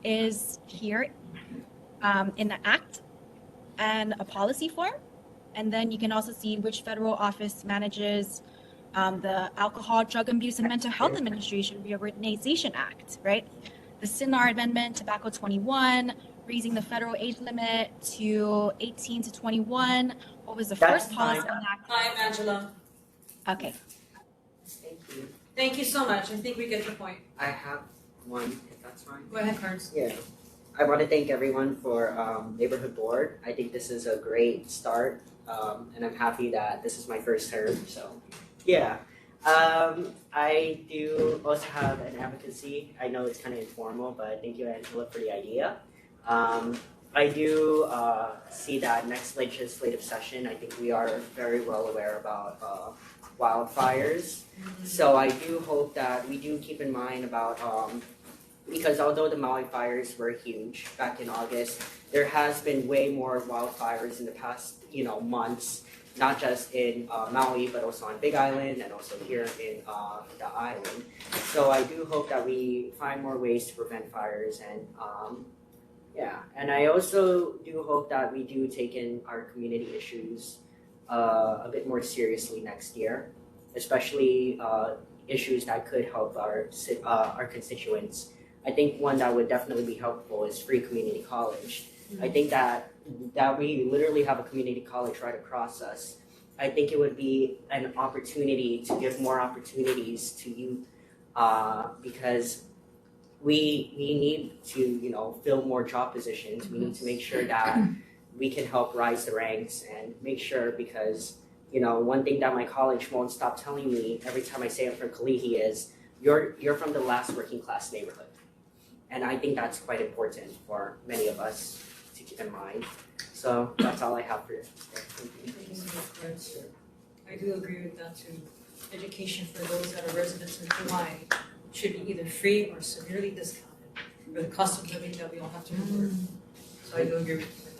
is here in the act and a policy form. And then you can also see which federal office manages the Alcohol, Drug Abuse, and Mental Health Administration Reorganization Act, right? The SINAR Amendment, Tobacco 21, raising the federal age limit to 18 to 21. What was the first policy on that? Time, Angela. Okay. Thank you. Thank you so much. I think we get the point. I have one, if that's fine. Go ahead, Carnes. Yeah. I want to thank everyone for Neighborhood Board. I think this is a great start, and I'm happy that this is my first term, so yeah. I do also have an advocacy. I know it's kind of informal, but thank you, Angela, for the idea. I do see that next legislative session, I think we are very well aware about wildfires. So I do hope that we do keep in mind about, because although the Maui fires were huge back in August, there has been way more wildfires in the past, months, not just in Maui, but also on Big Island and also here in the island. So I do hope that we find more ways to prevent fires and and I also do hope that we do take in our community issues a bit more seriously next year, especially issues that could help our constituents. I think one that would definitely be helpful is free community college. I think that we literally have a community college right across us. I think it would be an opportunity to give more opportunities to youth because we need to fill more job positions. We need to make sure that we can help rise the ranks and make sure, because one thing that my college won't stop telling me every time I say I'm from Kalihi is you're from the last working class neighborhood. And I think that's quite important for many of us to keep in mind. So that's all I have for you. Thank you so much, Chris. I do agree with that too. Education for those that are residents in Hawaii should be either free or severely discounted for the cost of living that we all have to endure. So I do agree with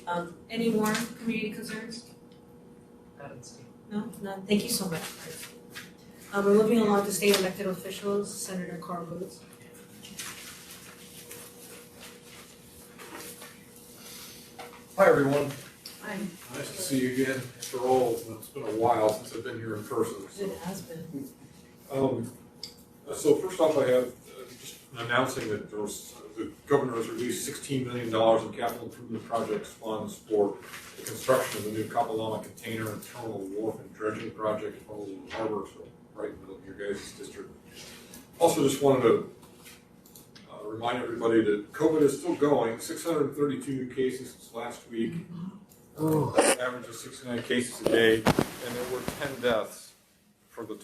that. Any more community concerns? No, none. Thank you so much, Chris. We're moving along to state elected officials. Senator Carl Boots. Hi, everyone. Hi. Nice to see you again after all. It's been a while since I've been here in person. It has been. So first off, I have just announcing that the governor has released $16 million in capital improvement projects funds for the construction of the new Palama container and terminal wharf and dredging project in Honolulu Harbor, so right in the middle of your guys' district. Also, just wanted to remind everybody that COVID is still going. 632 new cases since last week. Average of 69 cases a day, and there were 10 deaths for the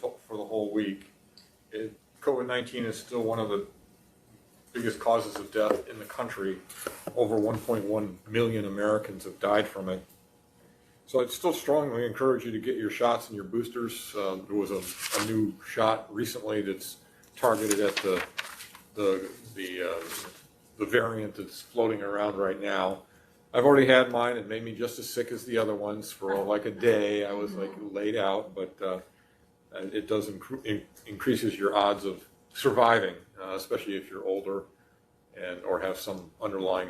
whole week. COVID-19 is still one of the biggest causes of death in the country. Over 1.1 million Americans have died from it. So I'd still strongly encourage you to get your shots and your boosters. There was a new shot recently that's targeted at the variant that's floating around right now. I've already had mine. It made me just as sick as the other ones for like a day. I was like laid out, but it does increases your odds of surviving, especially if you're older or have some underlying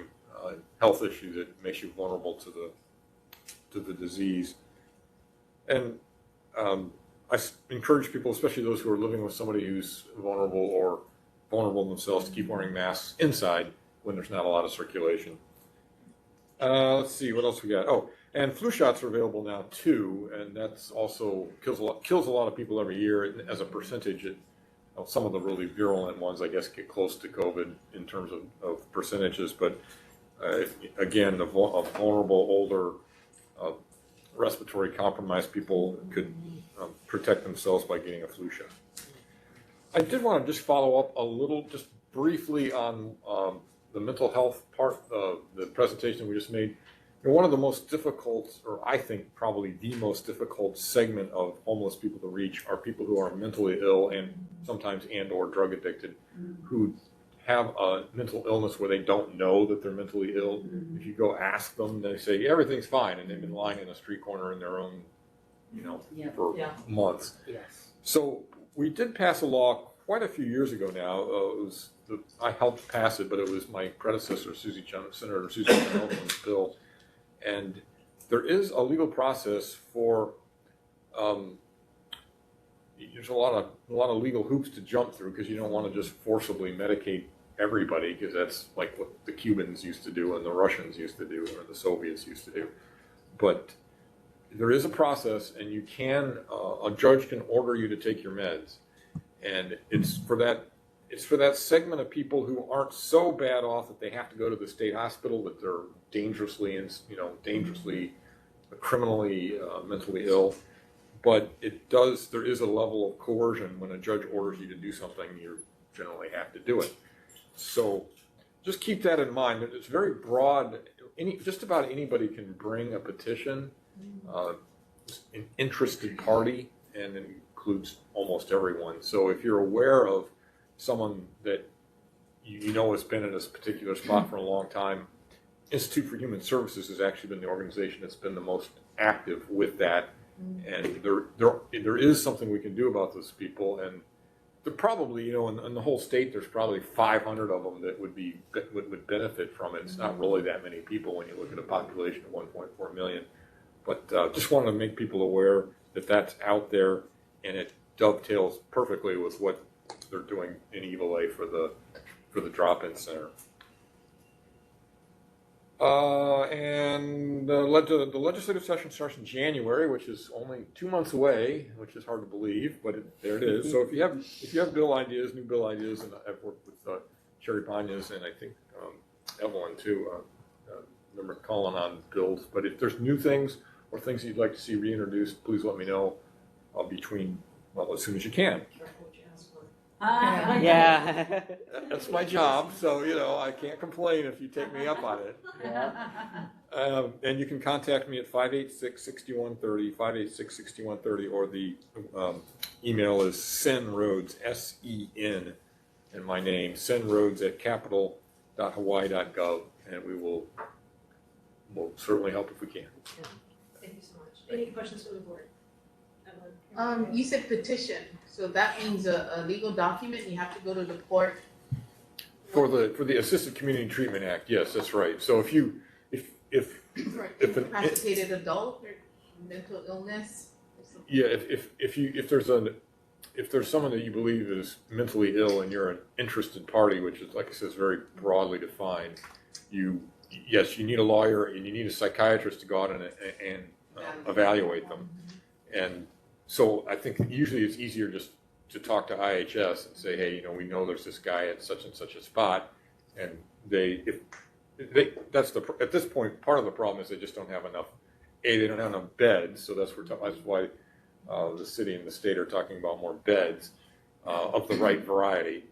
health issue that makes you vulnerable to the disease. And I encourage people, especially those who are living with somebody who's vulnerable or vulnerable themselves, to keep wearing masks inside when there's not a lot of circulation. Let's see, what else we got? Oh, and flu shots are available now too, and that's also kills a lot of people every year. As a percentage, some of the really virulent ones, I guess, get close to COVID in terms of percentages. But again, the vulnerable, older, respiratory compromised people could protect themselves by getting a flu shot. I did want to just follow up a little, just briefly on the mental health part of the presentation we just made. One of the most difficult, or I think probably the most difficult segment of homeless people to reach are people who are mentally ill and sometimes or drug addicted, who have a mental illness where they don't know that they're mentally ill. If you go ask them, they say everything's fine, and they've been lying in a street corner in their own, for months. Yes. So we did pass a law quite a few years ago now. I helped pass it, but it was my predecessor, Senator Susie Chenelton's bill. And there is a legal process for. There's a lot of legal hoops to jump through, because you don't want to just forcibly medicate everybody, because that's like what the Cubans used to do and the Russians used to do or the Soviets used to do. But there is a process, and you can a judge can order you to take your meds, and it's for that segment of people who aren't so bad off that they have to go to the state hospital, that they're dangerously criminally mentally ill. But there is a level of coercion when a judge orders you to do something. You generally have to do it. So just keep that in mind. It's very broad. Just about anybody can bring a petition, an interested party, and it includes almost everyone. So if you're aware of someone that you know has been in this particular spot for a long time, Institute for Human Services has actually been the organization that's been the most active with that. And there is something we can do about those people, and there probably, in the whole state, there's probably 500 of them that would benefit from it. It's not really that many people when you look at a population of 1.4 million. But just wanted to make people aware that that's out there, and it dovetails perfectly with what they're doing in Evil A for the drop-in center. And the legislative session starts in January, which is only 2 months away, which is hard to believe, but there it is. So if you have new bill ideas, and I've worked with Sherry Banyas and I think Evelyn too, remember calling on bills, but if there's new things or things you'd like to see reintroduced, please let me know as soon as you can. Yeah. That's my job, so, I can't complain if you take me up on it. And you can contact me at 586-6130, 586-6130, or the email is senroads, S-E-N, and my name, senroads@capital.hawaii.gov, and we'll certainly help if we can. Thank you so much. Any questions from the board? You said petition, so that means a legal document, you have to go to the court. For the Assisted Community Treatment Act, yes, that's right. So if For if an incapacitated adult or mental illness? yeah, if there's someone that you believe is mentally ill and you're an interested party, which is, like I said, is very broadly defined, you need a lawyer and you need a psychiatrist to go out and evaluate them. And so I think usually it's easier just to talk to IHS and say, hey, we know there's this guy at such and such a spot, and at this point, part of the problem is they just don't have enough. They don't have enough beds, so that's why the city and the state are talking about more beds of the right variety.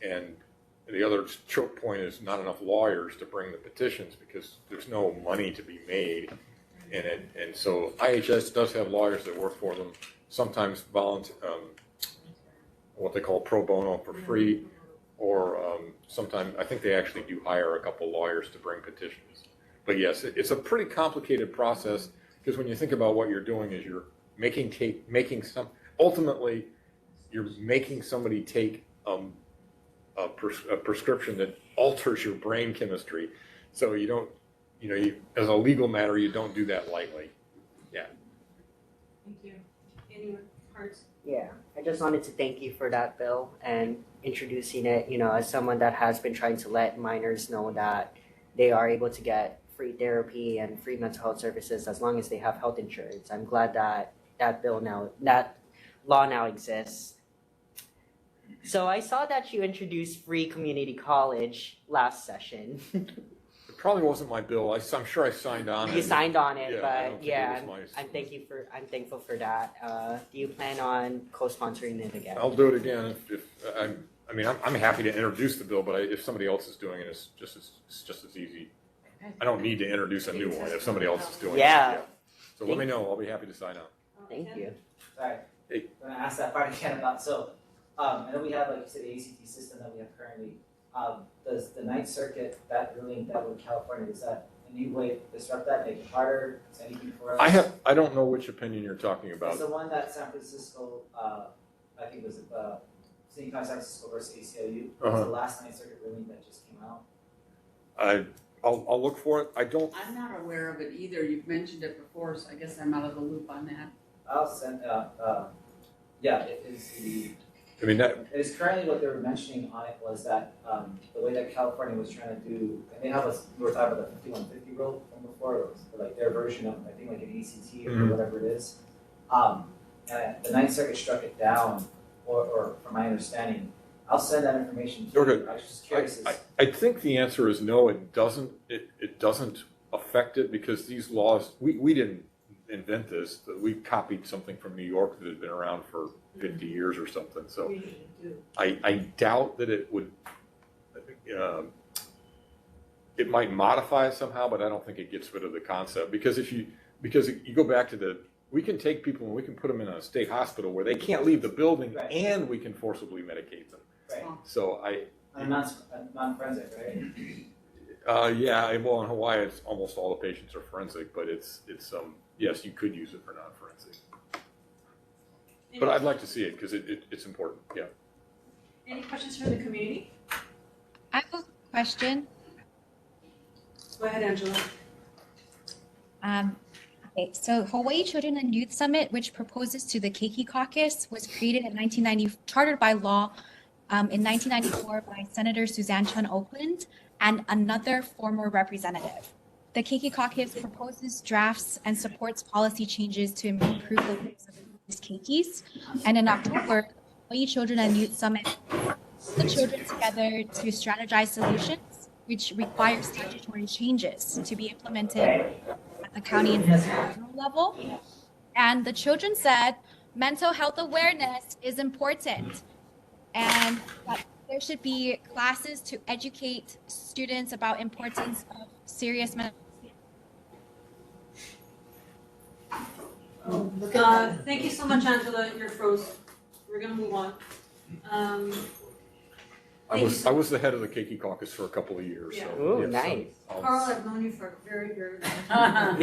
And the other choke point is not enough lawyers to bring the petitions because there's no money to be made in it. And so IHS does have lawyers that work for them, sometimes what they call pro bono for free, or sometimes I think they actually do hire a couple lawyers to bring petitions. But yes, it's a pretty complicated process because when you think about what you're doing is you're ultimately you're making somebody take a prescription that alters your brain chemistry. So you don't, as a legal matter, you don't do that lightly. Yeah. Thank you. Any parts? Yeah, I just wanted to thank you for that bill and introducing it, as someone that has been trying to let minors know that they are able to get free therapy and free mental health services as long as they have health insurance. I'm glad that that law now exists. So I saw that you introduced free community college last session. It probably wasn't my bill. I'm sure I signed on it. You signed on it, Yeah, but I'm thankful for that. Do you plan on co-sponsoring it again? I'll do it again I'm happy to introduce the bill, but if somebody else is doing it, it's just as easy. I don't need to introduce a new one if somebody else is doing it. Yeah. So let me know. I'll be happy to sign up. Thank you. Sorry. Hey. I'm gonna ask that part again about, I know we have, like you said, the ACT system that we have currently. Does the Ninth Circuit, that ruling that with California, does that in any way disrupt that, make it harder? Is anything for us? I don't know which opinion you're talking about. It's the one that San Francisco, I think it was City County San Francisco versus ACLU. It was the last Ninth Circuit ruling that just came out. I'll look for it. I'm not aware of it either. You've mentioned it before, so I guess I'm out of the loop on that. I'll send, it is the. That it is currently what they were mentioning on it was that the way that California was trying to do, and they have we were talking about the 5150 rule from before, it was like their version of, I think, like an ACT or whatever it is. And the Ninth Circuit struck it down, or from my understanding. I'll send that information to you. I was just curious. I think the answer is no, it doesn't. It doesn't affect it because these laws, we didn't invent this. We copied something from New York that had been around for 50 years or something. So I doubt that it would. It might modify it somehow, but I don't think it gets rid of the concept because you go back to we can take people and we can put them in a state hospital where they can't leave the building, and we can forcibly medicate them. Right. So non-forensic, right? Yeah. Well, in Hawaii, it's almost all the patients are forensic, but it's yes, you could use it for non-forensic. But I'd like to see it because it's important. Yeah. Any questions from the community? I have a question. Go ahead, Angela. Okay, so Hawaii Children and Youth Summit, which proposes to the Keiki Caucus, was created in 1990, chartered by law in 1994 by Senator Suzanne Chun Oakland and another former representative. The Keiki Caucus proposes, drafts, and supports policy changes to improve the lives of these Keikis. And in October, Hawaii Children and Youth Summit brought the children together to strategize solutions, which requires statutory changes to be implemented at the county and federal level. And the children said mental health awareness is important, and that there should be classes to educate students about importance of serious mental. Thank you so much, Angela. You're froze. We're gonna move on. I was the head of the Keiki Caucus for a couple of years. Yeah. So, Ooh, yes, nice. Carl, I've known you for a very, very long time.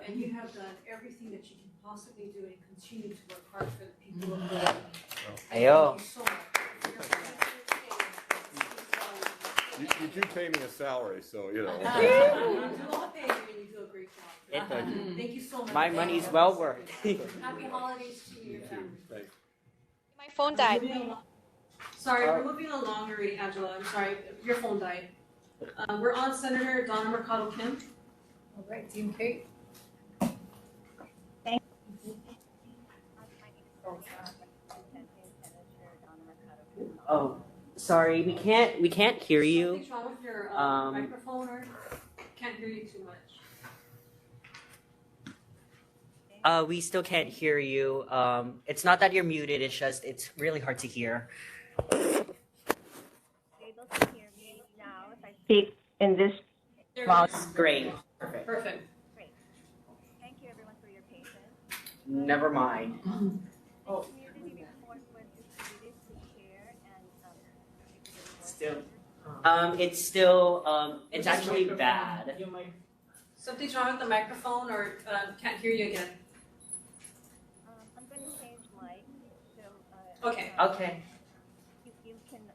And you have done everything that you can possibly do and continue to work hard for the people of Hawaii. Ayo. Thank you so much. You do pay me a salary, so you know. You do all pay you and you do a great job. Thank you so much. My money's well worth. Happy holidays to you and your family. Thanks. My phone died. Sorry, we're moving along already, Angela. I'm sorry, your phone died. We're on Senator Donna Mercado Kim. All right, Team Kate. Oh, sorry, we can't hear you. Something's wrong with your microphone, or can't hear you too much. We still can't hear you. It's not that you're muted, it's just it's really hard to hear. Speak in this That's great. Perfect. Perfect. Thank you everyone for your patience. Never mind. Oh. Still. It's actually bad. Something's wrong with the microphone, or can't hear you again. I'm going to change mic. So, Okay. Okay.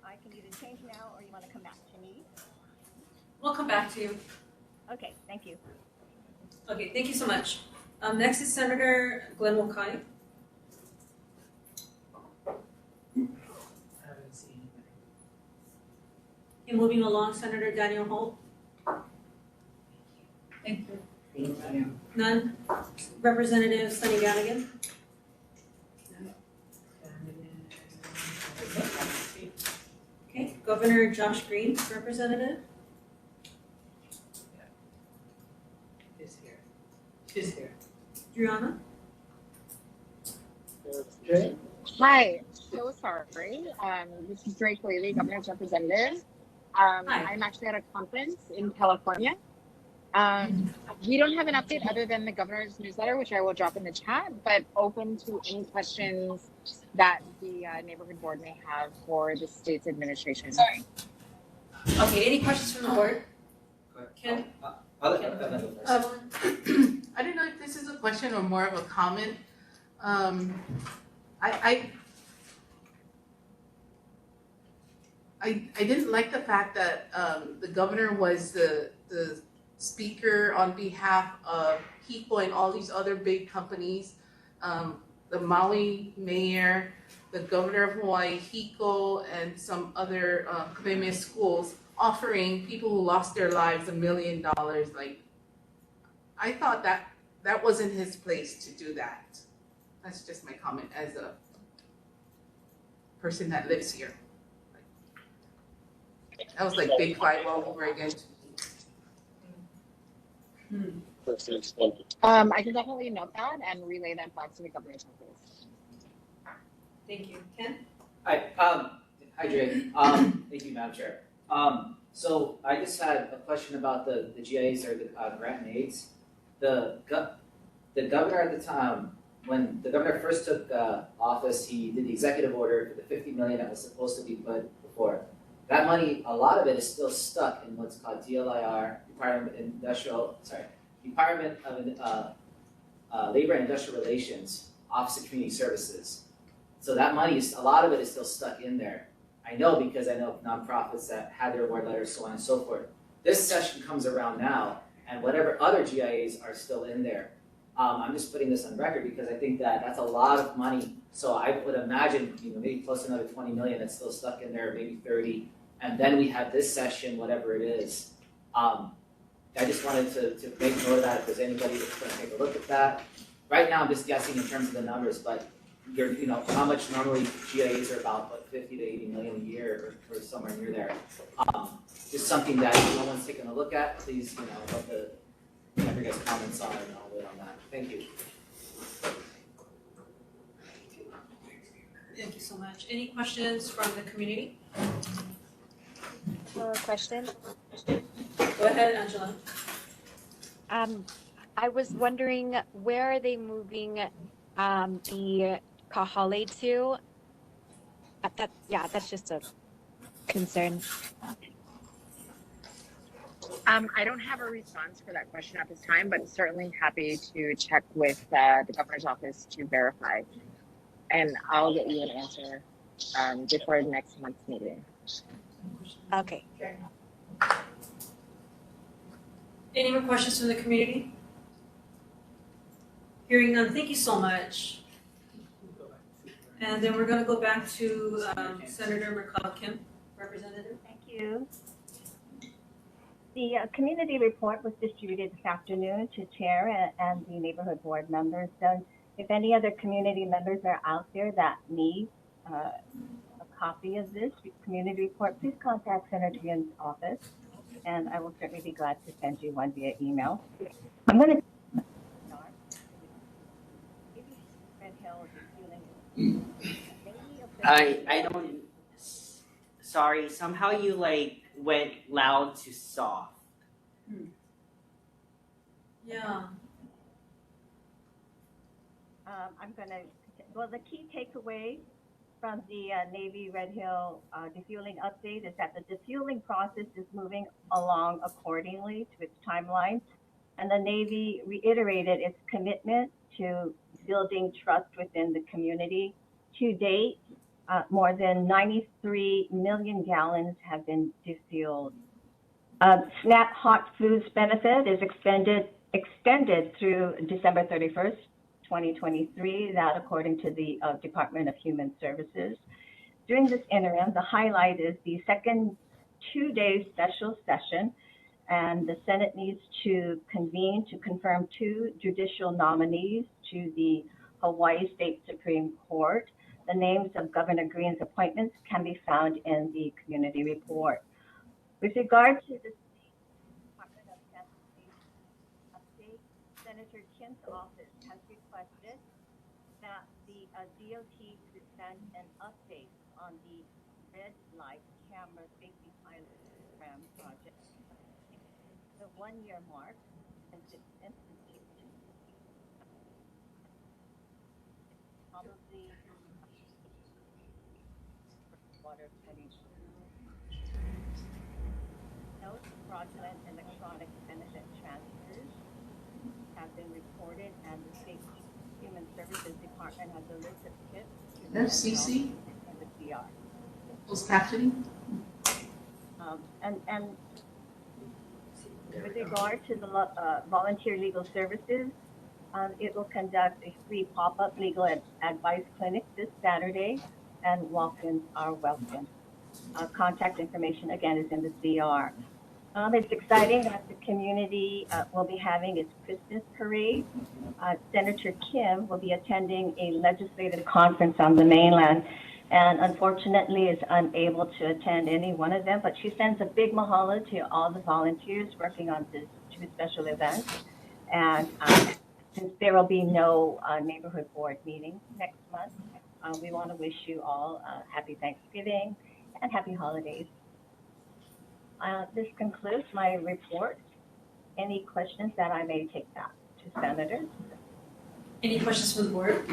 I can either change now or you want to come back to me. We'll come back to you. Okay, thank you. Okay, thank you so much. Next is Senator Glenn Wakai. Okay, moving along, Senator Daniel Holt. Thank you. Thank you. None. Representative Sunny Gannigan. Okay, Governor Josh Green, representative. She's here. She's here. Driana. Hi, so sorry. This is Drake Kalihi, Governor's representative. I'm actually at a conference in California. We don't have an update other than the governor's newsletter, which I will drop in the chat, but open to any questions that the neighborhood board may have for the state's administration. Sorry. Okay, any questions from the board? Ken? I don't know if this is a question or more of a comment. I didn't like the fact that the governor was the speaker on behalf of HECO and all these other big companies. The Maui mayor, the governor of Hawaii, HECO, and some other Kamehameha schools offering people who lost their lives $1 million. Like, I thought that wasn't his place to do that. That's just my comment as a person that lives here. That was like big fight all over again. I can definitely note that and relay that back to the governor's office. Thank you. Ken? Hi, Drake. Thank you, Madam Chair. So I just had a question about the GIAs or the grant and aids. The governor at the time, when the governor first took office, he did the executive order for the $50 million that was supposed to be put before. That money, a lot of it is still stuck in what's called DLIR, Department of Labor and Industrial Relations, Office of Community Services. So that money, a lot of it is still stuck in there. I know because I know nonprofits that had their award letters, so on and so forth. This session comes around now, and whatever other GIAs are still in there. I'm just putting this on record because I think that that's a lot of money. So I would imagine, maybe close to another 20 million that's still stuck in there, maybe 30. And then we have this session, whatever it is. I just wanted to make note of that if there's anybody that's going to take a look at that. Right now, I'm just guessing in terms of the numbers, but how much normally GIAs are about, what, 50 to 80 million a year, or somewhere near there. Just something that no one's taken a look at, please, I'd love to have your guys' comments on it, and I'll wait on that. Thank you. Thank you so much. Any questions from the community? Question. Go ahead, Angela. I was wondering, where are they moving the Kahale to? That's just a concern. I don't have a response for that question at this time, but certainly happy to check with the governor's office to verify. And I'll get you an answer before next month's meeting. Okay. Any more questions from the community? Hearing none, thank you so much. And then we're going to go back to Senator Mercado Kim, Representative. Thank you. The community report was distributed this afternoon to Chair and the neighborhood board members. So if any other community members are out there that need a copy of this community report, please contact Senator Kim's office, and I will certainly be glad to send you one via email. I'm going to I don't. Sorry, somehow you went loud to soft. Yeah. I'm going to, well, the key takeaway from the Navy Red Hill defueling update is that the defueling process is moving along accordingly to its timeline. And the Navy reiterated its commitment to building trust within the community. To date, more than 93 million gallons have been defueled. SNAP Hot Foods benefit is extended through December 31st, 2023, that according to the Department of Human Services. During this interim, the highlight is the second two-day special session, and the Senate needs to convene to confirm 2 judicial nominees to the Hawaii State Supreme Court. The names of Governor Green's appointments can be found in the community report. With regard to the State Department of Transportation update, Senator Kim's office has requested that the DOT to send an update on the red light camera safety pilot program project. The 1-year mark since its institution. Probably water 20. No fraudulent electronic benefit transfers have been reported, and the State Human Services Department has a list of tips to FCC? and the CR. What's happening? And with regard to the volunteer legal services, it will conduct a free pop-up legal advice clinic this Saturday, and walk-ins are welcome. Contact information, again, is in the CR. It's exciting that the community will be having its Christmas parade. Senator Kim will be attending a legislative conference on the mainland, and unfortunately is unable to attend any one of them, but she sends a big mahalo to all the volunteers working on this 2 special events. And since there will be no neighborhood board meeting next month, we want to wish you all a happy Thanksgiving and happy holidays. This concludes my report. Any questions that I may take back to senators? Any questions from the board?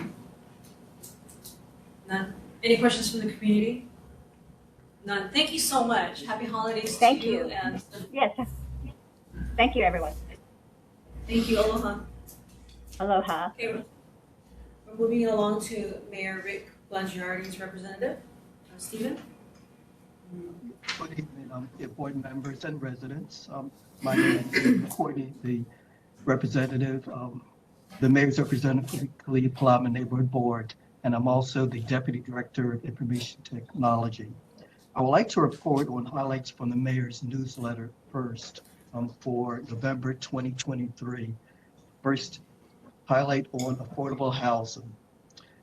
None. Any questions from the community? None. Thank you so much. Happy holidays Thank to you. you. And Yes. Thank you, everyone. thank you. Aloha. Aloha. Okay, we're moving along to Mayor Rick Blangiardi's representative, Stephen. Good evening, board members and residents. My name is Stephen Courtney, the representative, the mayor's representative for the Kalihi Palama Neighborhood Board, and I'm also the Deputy Director of Information Technology. I would like to report on highlights from the mayor's newsletter first for November 2023. First, highlight on affordable housing.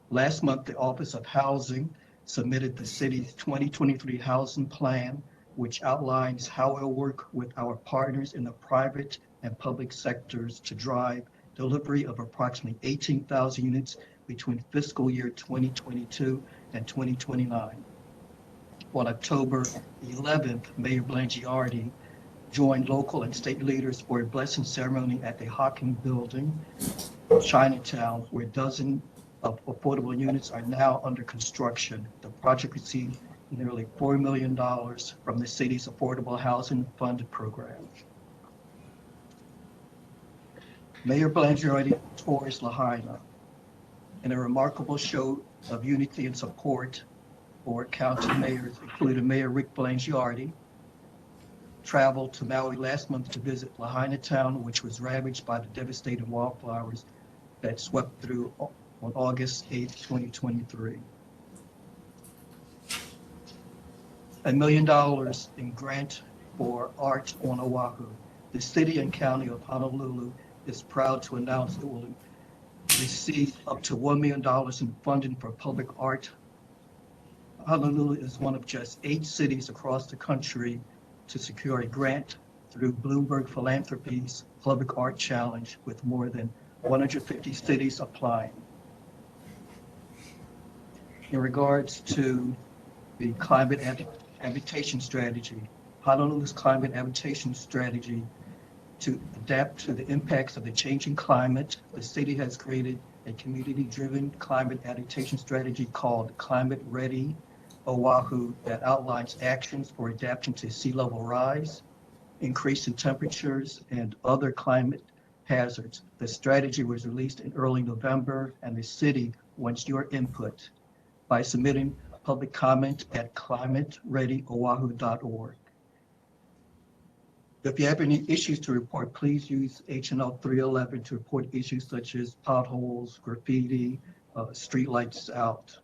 Last month, the Office of Housing submitted the city's 2023 housing plan, which outlines how we'll work with our partners in the private and public sectors to drive delivery of approximately 18,000 units between fiscal year 2022 and 2029. On October 11th, Mayor Blangiardi joined local and state leaders for a blessing ceremony at the Hawking Building, Chinatown, where dozens of affordable units are now under construction. The project received nearly $4 million from the city's Affordable Housing Fund program. Mayor Blangiardi tours Lahaina in a remarkable show of unity and support for county mayors, including Mayor Rick Blangiardi, traveled to Maui last month to visit Lahaina town, which was ravaged by the devastating wildfires that swept through on August 8, 2023. $1 million in grant for art on Oahu. The city and county of Honolulu is proud to announce it will receive up to $1 million in funding for public art. Honolulu is one of just 8 cities across the country to secure a grant through Bloomberg Philanthropies Public Art Challenge, with more than 150 cities applying. In regards to the climate adaptation strategy, Honolulu's climate adaptation strategy to adapt to the impacts of the changing climate, the city has created a community-driven climate adaptation strategy called Climate Ready Oahu that outlines actions for adapting to sea level rise, increase in temperatures, and other climate hazards. The strategy was released in early November, and the city wants your input by submitting public comment at climatereadyoahu.org. If you have any issues to report, please use HNL 311 to report issues such as potholes, graffiti, street lights out.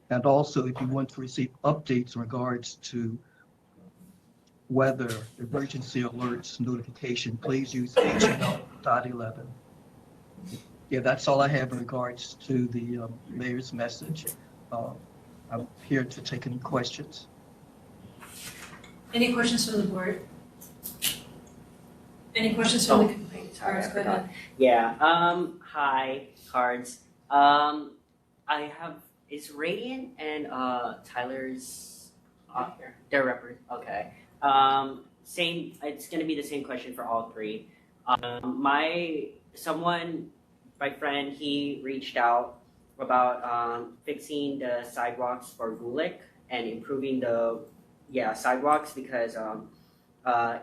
And also, if you want to receive updates in regards to weather, emergency alerts, notification, please use HNL.11. Yeah, that's all I have in regards to the mayor's message. I'm here to take any questions. Any questions from the board? Any questions from the complaint? Sorry, Cards, I go forgot. ahead. Yeah, hi, Cards. I have, is Radiant and Tyler's, they're okay. Same, it's gonna be the same question for all three. My friend, he reached out about fixing the sidewalks for Gulick and improving the sidewalks because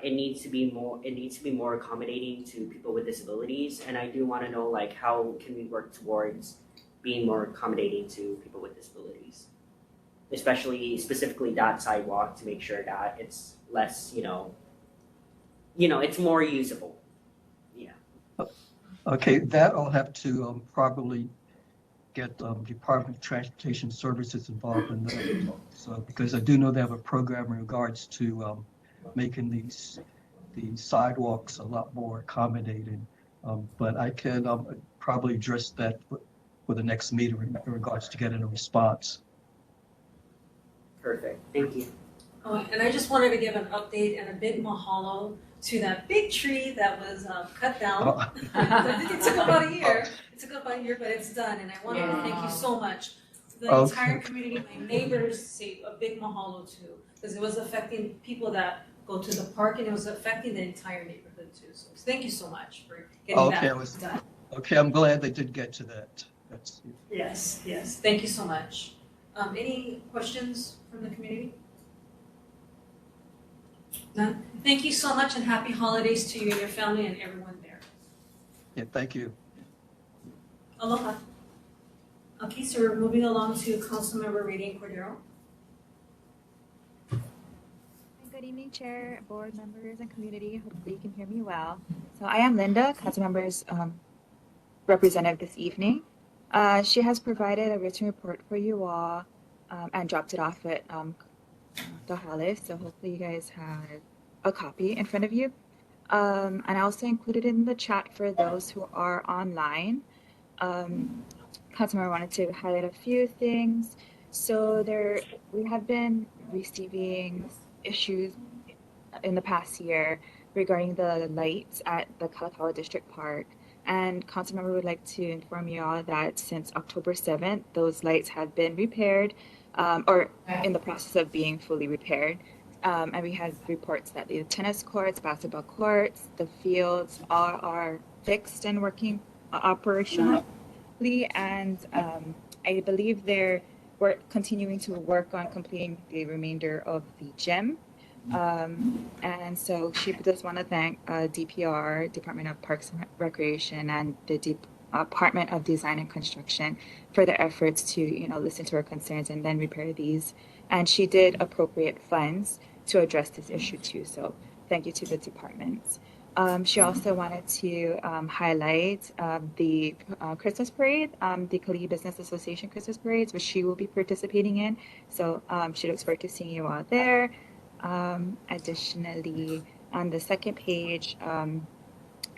it needs to be more accommodating to people with disabilities, and I do want to know like how can we work towards being more accommodating to people with disabilities, specifically that sidewalk, to make sure that it's less it's more usable. Yeah. Okay, that I'll have to probably get Department of Transportation Services involved in that. So because I do know they have a program in regards to making the sidewalks a lot more accommodating. But I can probably address that for the next meeting in regards to getting a response. Perfect. Thank you. Oh, and I just wanted to give an update and a big mahalo to that big tree that was cut down. It took about a year. But it's done, and I wanted to thank you so much. The entire community, my neighbors say a big mahalo too, because it was affecting people that go to the park, and it was affecting the entire neighborhood too. So thank you so much for getting that done. Okay, I'm glad they did get to that. Yes, thank you so much. Any questions from the community? None? Thank you so much, and happy holidays to you and your family and everyone there. Yeah, thank you. Aloha. Okay, so we're moving along to Councilmember Radiant Cordero. Good evening, Chair, board members, and community. Hopefully you can hear me well. So I am Linda, Councilmember's representative this evening. She has provided a written report for you all and dropped it off at the Hale, so hopefully you guys have a copy in front of you. And I also included in the chat for those who are online Councilmember wanted to highlight a few things. So we have been receiving issues in the past year regarding the lights at the Kalihi District Park. And Councilmember would like to inform you all that since October 7th, those lights have been repaired or in the process of being fully repaired. And we had reports that the tennis courts, basketball courts, the fields all are fixed and working operationally. And I believe we're continuing to work on completing the remainder of the gym. And so she does want to thank DPR, Department of Parks and Recreation, and the Department of Design and Construction for their efforts to, listen to her concerns and then repair these. And she did appropriate funds to address this issue too. So thank you to the departments. She also wanted to highlight the Christmas parade, the Kalihi Business Association Christmas parades, which she will be participating in. So she looks forward to seeing you all there. Additionally, on the second page,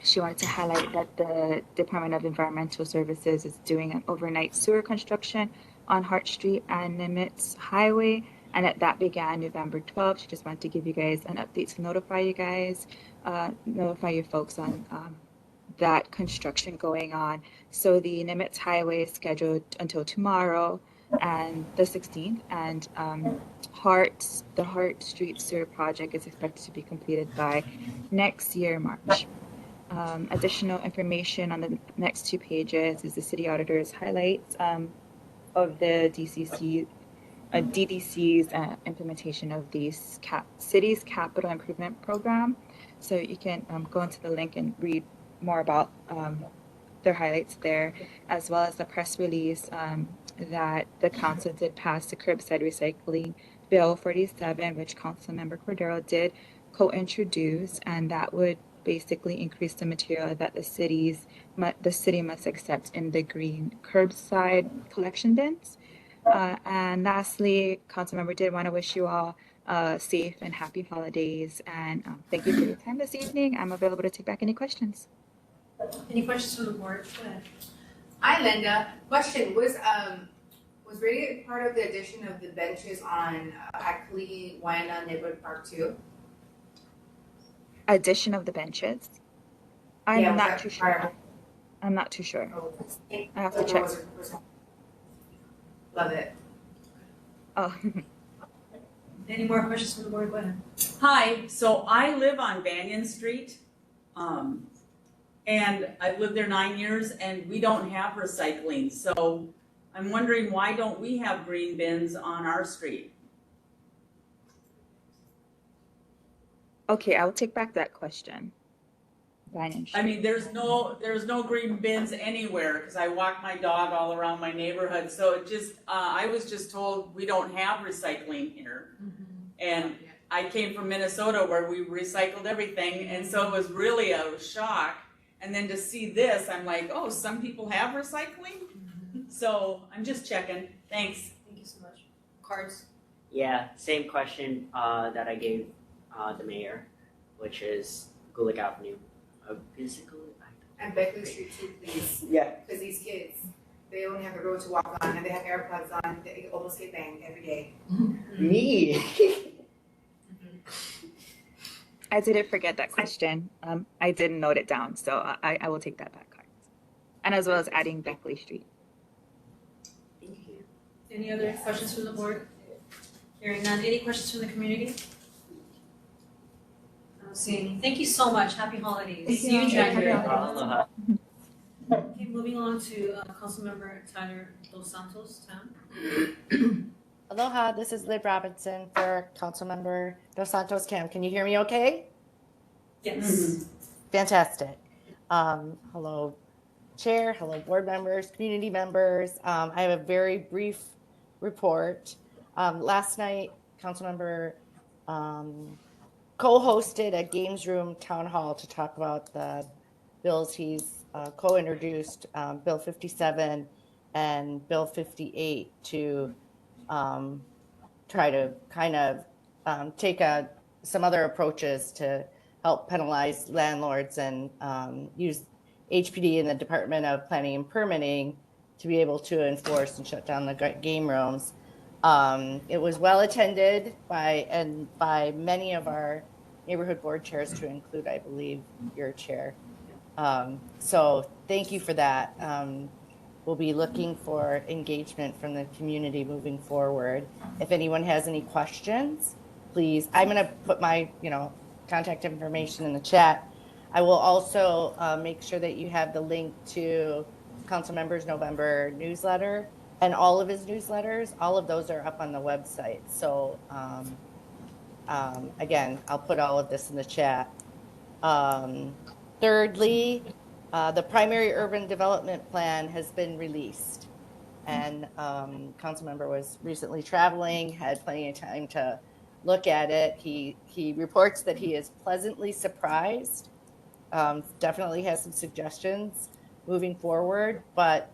she wanted to highlight that the Department of Environmental Services is doing an overnight sewer construction on Hart Street and Nimitz Highway, and that began November 12th. She just wanted to give you guys an update to notify you guys, notify you folks on that construction going on. So the Nimitz Highway is scheduled until tomorrow and the 16th, and the Hart Street Sewer project is expected to be completed by next year, March. Additional information on the next 2 pages is the city auditor's highlights of the DDC's implementation of the city's capital improvement program. So you can go into the link and read more about their highlights there, as well as the press release that the council did pass the curbside recycling bill 47, which Councilmember Cordero did co-introduce, and that would basically increase the material that the city must accept in the green curbside collection bins. And lastly, Councilmember did want to wish you all safe and happy holidays, and thank you for your time this evening. I'm available to take back any questions. Any questions from the board? Go ahead. Hi, Linda. Question, was radio part of the addition of the benches on at Kalihi Waina Neighborhood Park too? Addition of the benches? I'm not too sure. I'm not too sure. I have to check. Love it. Oh. Any more questions from the board? Go ahead. Hi, so I live on Banyan Street, and I've lived there 9 years, and we don't have recycling. So I'm wondering, why don't we have green bins on our street? Okay, I'll take back that question. I mean, there's no green bins anywhere because I walk my dog all around my neighborhood. So it just, I was just told we don't have recycling here. And I came from Minnesota where we recycled everything. And so it was really a shock. And then to see this, I'm like, oh, some people have recycling? So I'm just checking. Thanks. Thank you so much. Cards? Yeah, same question that I gave the mayor, which is Gulick Avenue. And Beckley Street too, please. Yeah. Because these kids, they only have the road to walk on, and they have AirPods on. They almost get banged every day. Me. I didn't forget that question. I didn't note it down, so I will take that back. And as well as adding Beckley Street. Thank you. Any other questions from the board? Hearing none. Any questions from the community? Seeing. Thank you so much. Happy holidays. See you in January. Aloha. Okay, moving on to Councilmember Tyler Dos Santos. Aloha, this is Liv Robinson for Councilmember Dos Santos Kim. Can you hear me okay? Yes. Fantastic. Hello, Chair. Hello, board members, community members. I have a very brief report. Last night, Councilmember co-hosted a Games Room town hall to talk about the bills he's co-introduced, Bill 57 and Bill 58, to try to kind of take some other approaches to help penalize landlords and use HPD and the Department of Planning and Permitting to be able to enforce and shut down the game rooms. It was well attended by many of our neighborhood board chairs, to include, I believe, your chair. So thank you for that. We'll be looking for engagement from the community moving forward. If anyone has any questions, please, I'm going to put my, contact information in the chat. I will also make sure that you have the link to Councilmember's November newsletter and all of his newsletters. All of those are up on the website. So again, I'll put all of this in the chat. Thirdly, the primary urban development plan has been released, and Councilmember was recently traveling, had plenty of time to look at it. He reports that he is pleasantly surprised. Definitely has some suggestions moving forward, but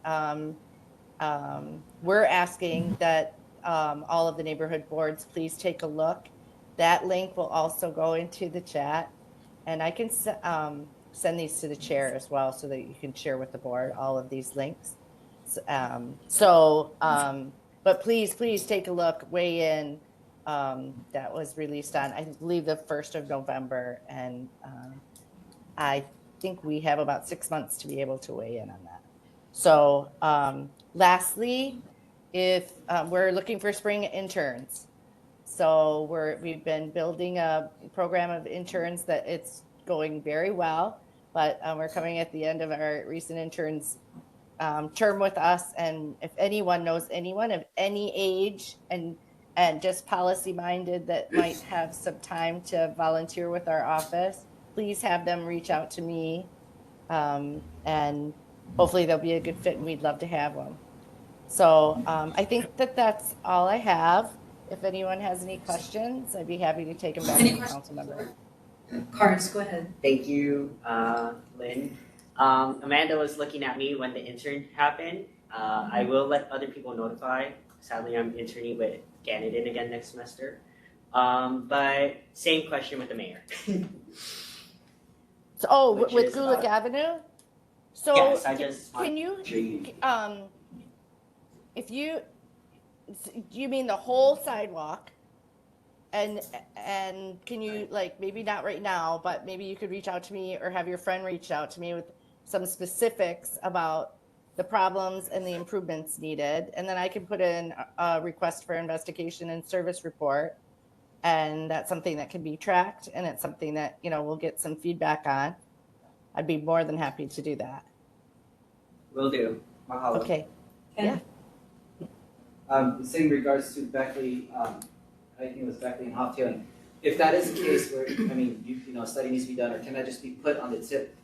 we're asking that all of the neighborhood boards please take a look. That link will also go into the chat, and I can send these to the chair as well so that you can share with the board all of these links. But please take a look, weigh in. That was released on, I believe, the 1st of November, and I think we have about 6 months to be able to weigh in on that. So lastly, if we're looking for spring interns. So we've been building a program of interns that it's going very well, but we're coming at the end of our recent interns term with us. And if anyone knows anyone of any age and just policy minded that might have some time to volunteer with our office, please have them reach out to me. And hopefully they'll be a good fit and we'd love to have them. So I think that's all I have. If anyone has any questions, I'd be happy to take them back to the council member. Cards, go ahead. Thank you, Lynn. Amanda was looking at me when the intern happened. I will let other people notify. Sadly, I'm interning with Ganadin again next semester. But same question with the mayor. So, with Gulick Avenue? So yes, I just can you, if you, do you mean the whole sidewalk? And can you, like, maybe not right now, but maybe you could reach out to me or have your friend reach out to me with some specifics about the problems and the improvements needed. And then I can put in a request for investigation and service report. And that's something that can be tracked, and it's something that, we'll get some feedback on. I'd be more than happy to do that. Will do. Mahalo. Okay. Yeah. Same regards to Beckley, I think it was Beckley and Hoftailing. If that is the case where, a study needs to be done, or can that just be put on the tip,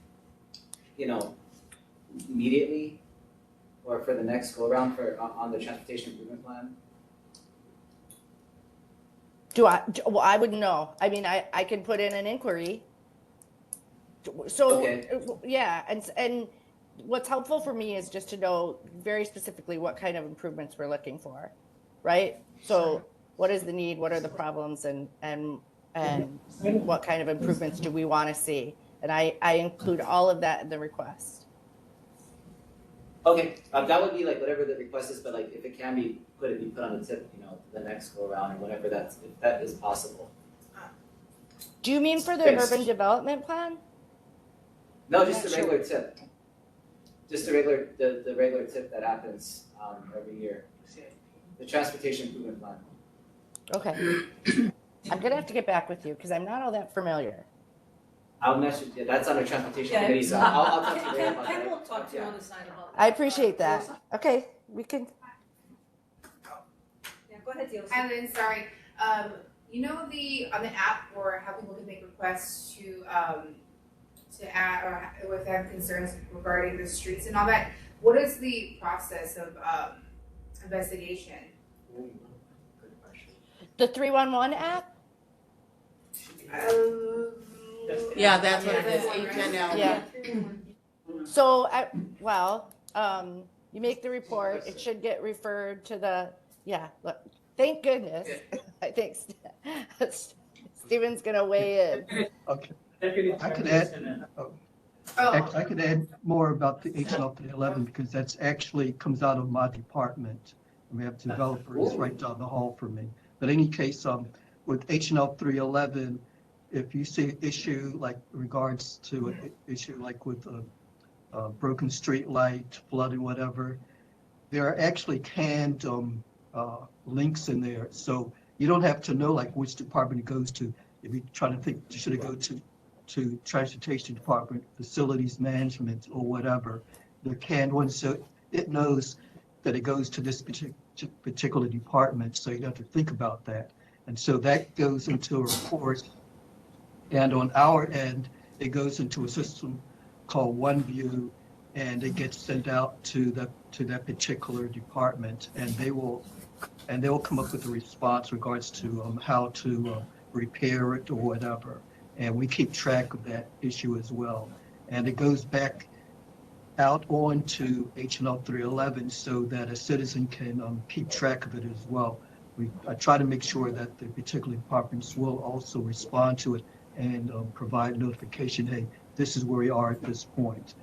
immediately, or for the next go around on the transportation improvement plan? Well, I wouldn't know. I mean, I can put in an inquiry. So, okay. Yeah, and what's helpful for me is just to know very specifically what kind of improvements we're looking for, right? So what is the need, what are the problems, and what kind of improvements do we want to see? And I include all of that in the request. Okay, that would be like whatever the request is, but like if it can be put on the tip, the next go around or whatever if that is possible. Do you mean for the urban development plan? No, just the regular tip. Just the regular tip that happens every year. The transportation improvement plan. Okay. I'm gonna have to get back with you because I'm not all that familiar. I'll message you. That's on the transportation committee, so I'll talk to you later about that. Ken will talk to you on the side about that. I appreciate that. Okay, we can. Yeah, go ahead, Dios. Hi, Lynn, sorry. On the app for how people can make requests to add or if they have concerns regarding the streets and all that, what is the process of investigation? The 311 app? Yeah, that's what it is, HNL. Yeah. So, you make the report, it should get referred to the, look, thank goodness. I think Steven's gonna weigh in. Okay. I could add. I could add more about the HL 311 because that's actually comes out of my department. And we have developers right down the hall from me. But in any case, with HL 311, if you see an issue like regards to an issue like with a broken street light, flooding, whatever, there are actually canned links in there. So you don't have to know like which department it goes to. If you're trying to think, should it go to transportation department, facilities management, or whatever, the canned one, so it knows that it goes to this particular department, so you don't have to think about that. And so that goes into a report, and on our end, it goes into a system called OneView, and it gets sent out to that particular department, and they will come up with a response regards to how to repair it or whatever. And we keep track of that issue as well. And it goes back out onto HL 311 so that a citizen can keep track of it as well. I try to make sure that the particular departments will also respond to it and provide notification, hey, this is where we are at this point.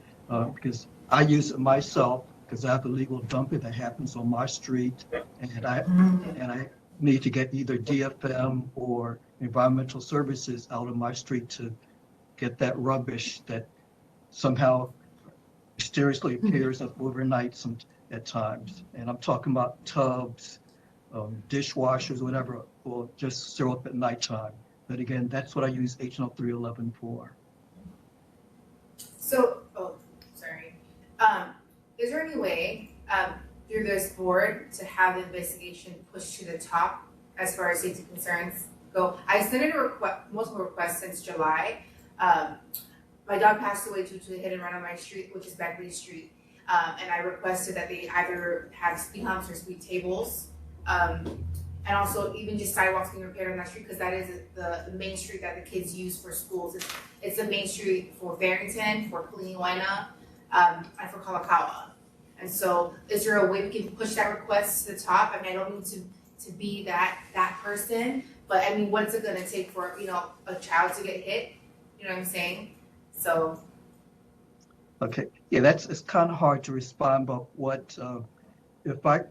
Because I use it myself because I have a legal dumping that happens on my street, and I need to get either DFM or environmental services out of my street to get that rubbish that somehow mysteriously appears up overnight at times. And I'm talking about tubs, dishwashers, whatever, will just show up at nighttime. But again, that's what I use HL 311 for. So, sorry. Is there any way through this board to have the investigation pushed to the top as far as safety concerns go? I sent in multiple requests since July. My dog passed away due to a hit and run on my street, which is Beckley Street. And I requested that they either have speed humps or speed tables. And also even just sidewalks being repaired on that street, because that is the main street that the kids use for schools. It's the main street for Farrington, for Kalihi, and for Kalakaua. And so is there a way we can push that request to the top? I mean, I don't need to be that person, but I mean, what's it gonna take for, a child to get hit? You know what I'm saying? So. Okay, yeah, it's kind of hard to respond, but what, if I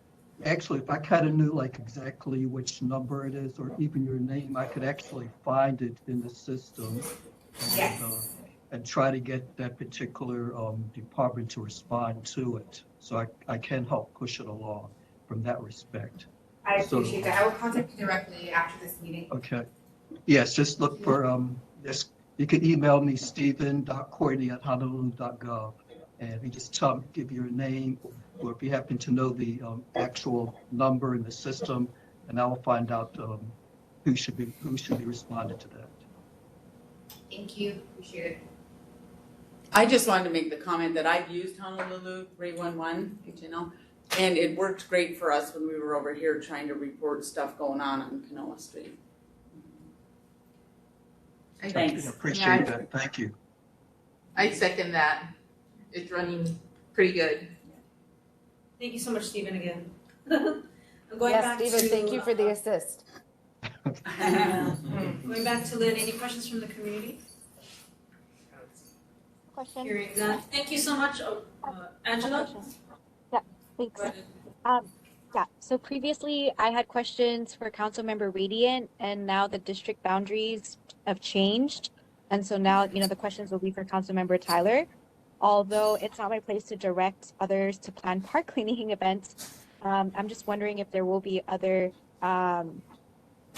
kind of knew like exactly which number it is or even your name, I could actually find it in the system and try to get that particular department to respond to it. So I can help push it along from that respect. I appreciate that. I will contact you directly after this meeting. Okay. Yes, just look for, you can email me, stephen.courtney@honolulu.gov. And if you just give your name, or if you happen to know the actual number in the system, and I will find out who should be responding to that. Thank you. Appreciate it. I just wanted to make the comment that I've used Honolulu 311, and it worked great for us when we were over here trying to report stuff going on Kanoa Street. Thanks. I appreciate that. Thank you. I second that. It's running pretty good. Thank you so much, Stephen, again. I'm going back Stephen, to, thank you for the assist. Going back to Lynn, any questions from the community? Question? Hearing none. Thank you so much, Angela. Yeah, thanks. Yeah, so previously I had questions for Councilmember Radiant, and now the district boundaries have changed. And so now, the questions will be for Councilmember Tyler. Although it's not my place to direct others to plan park cleaning events, I'm just wondering if there will be other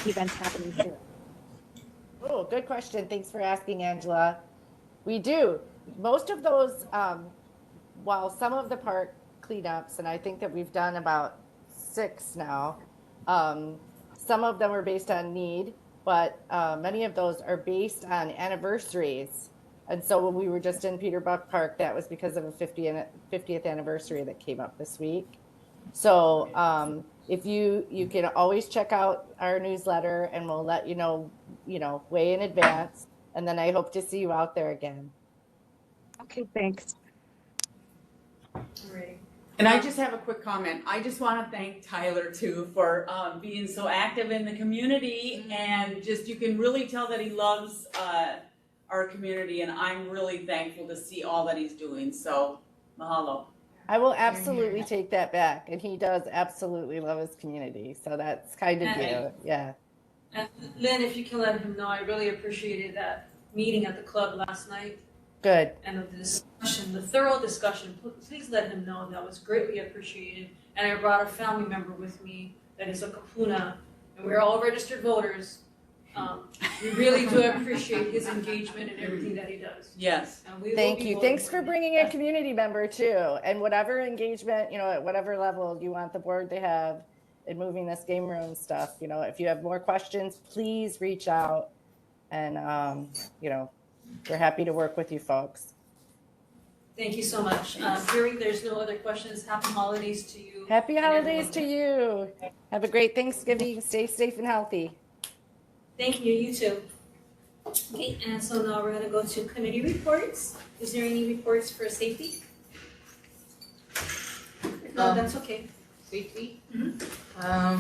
events happening soon. Oh, good question. Thanks for asking, Angela. We do. Most of those, while some of the park cleanups, and I think that we've done about 6 now, some of them are based on need, but many of those are based on anniversaries. And so when we were just in Peter Buck Park, that was because of a 50th anniversary that came up this week. So if you can always check out our newsletter, and we'll let you know, way in advance. And then I hope to see you out there again. Okay, thanks. All right. And I just have a quick comment. I just want to thank Tyler too for being so active in the community, and just you can really tell that he loves our community, and I'm really thankful to see all that he's doing, so mahalo. I will absolutely take that back, and he does absolutely love his community, so that's kind of you, yeah. And Lynn, if you can let him know, I really appreciated that meeting at the club last night. Good. And of the discussion, the thorough discussion. Please let him know that was greatly appreciated. And I brought a family member with me that is a kapuna, and we're all registered voters. We really do appreciate his engagement and everything that he does. Yes. And we will Thank be you. voting Thanks for him. bringing a community member too. And whatever engagement, at whatever level you want the board to have in moving this game room stuff, if you have more questions, please reach out. And, we're happy to work with you folks. Thank you so much. Hearing there's no other questions, happy holidays to you. Happy holidays to you. Have a great Thanksgiving. Stay safe and healthy. Thank you, you too. Okay, and so now we're gonna go to committee reports. Is there any reports for safety? No, that's okay. Safety? I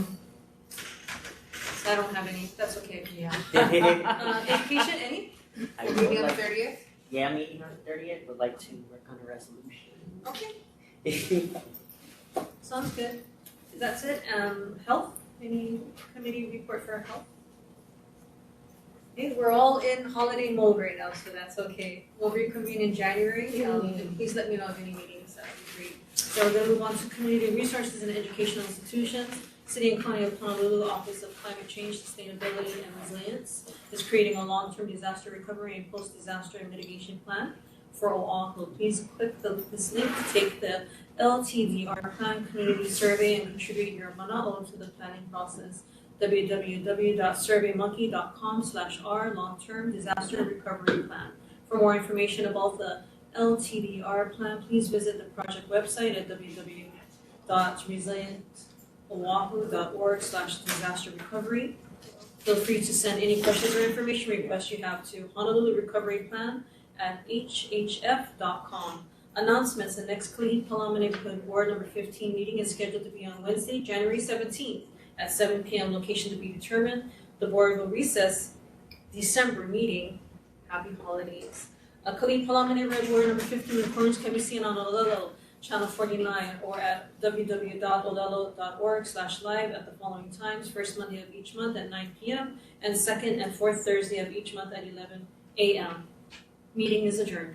don't have any, that's okay. Yeah. Education, any? I Meeting would on the like- 30th? Yeah, meeting on the 30th, would like to work on a resolution. Okay, sounds good. That's it. Health, any committee report for health? Okay, we're all in holiday mode right now, so that's okay. We'll reconvene in January. And please let me know of any meetings, that would be great. So we're gonna move on to community resources and educational institutions. City and County of Honolulu Office of Climate Change, Sustainability and Resilience is creating a long-term disaster recovery and post-disaster mitigation plan for Oahu. Please click this link to take the LTDR Plan Community Survey and contribute your mana'o to the planning process. www.surveymonkey.com/r Long-Term Disaster Recovery Plan. For more information about the LTDR plan, please visit the project website at www.resilientoahu.org/disaster recovery. Feel free to send any questions or information requests you have to Honolulu Recovery Plan at hhf.com. Announcements: the next Kalihi Palama Neighborhood Board number 15 meeting is scheduled to be on Wednesday, January 17th at 7 p.m. Location to be determined. The board will recess December meeting. Happy holidays. Kalihi Palama Neighborhood Board number 15 recordings can be seen on Olelo Channel 49 or at www.olelo.org/live at the following times: first Monday of each month at 9 p.m. and second and fourth Thursday of each month at 11 a.m. Meeting is adjourned.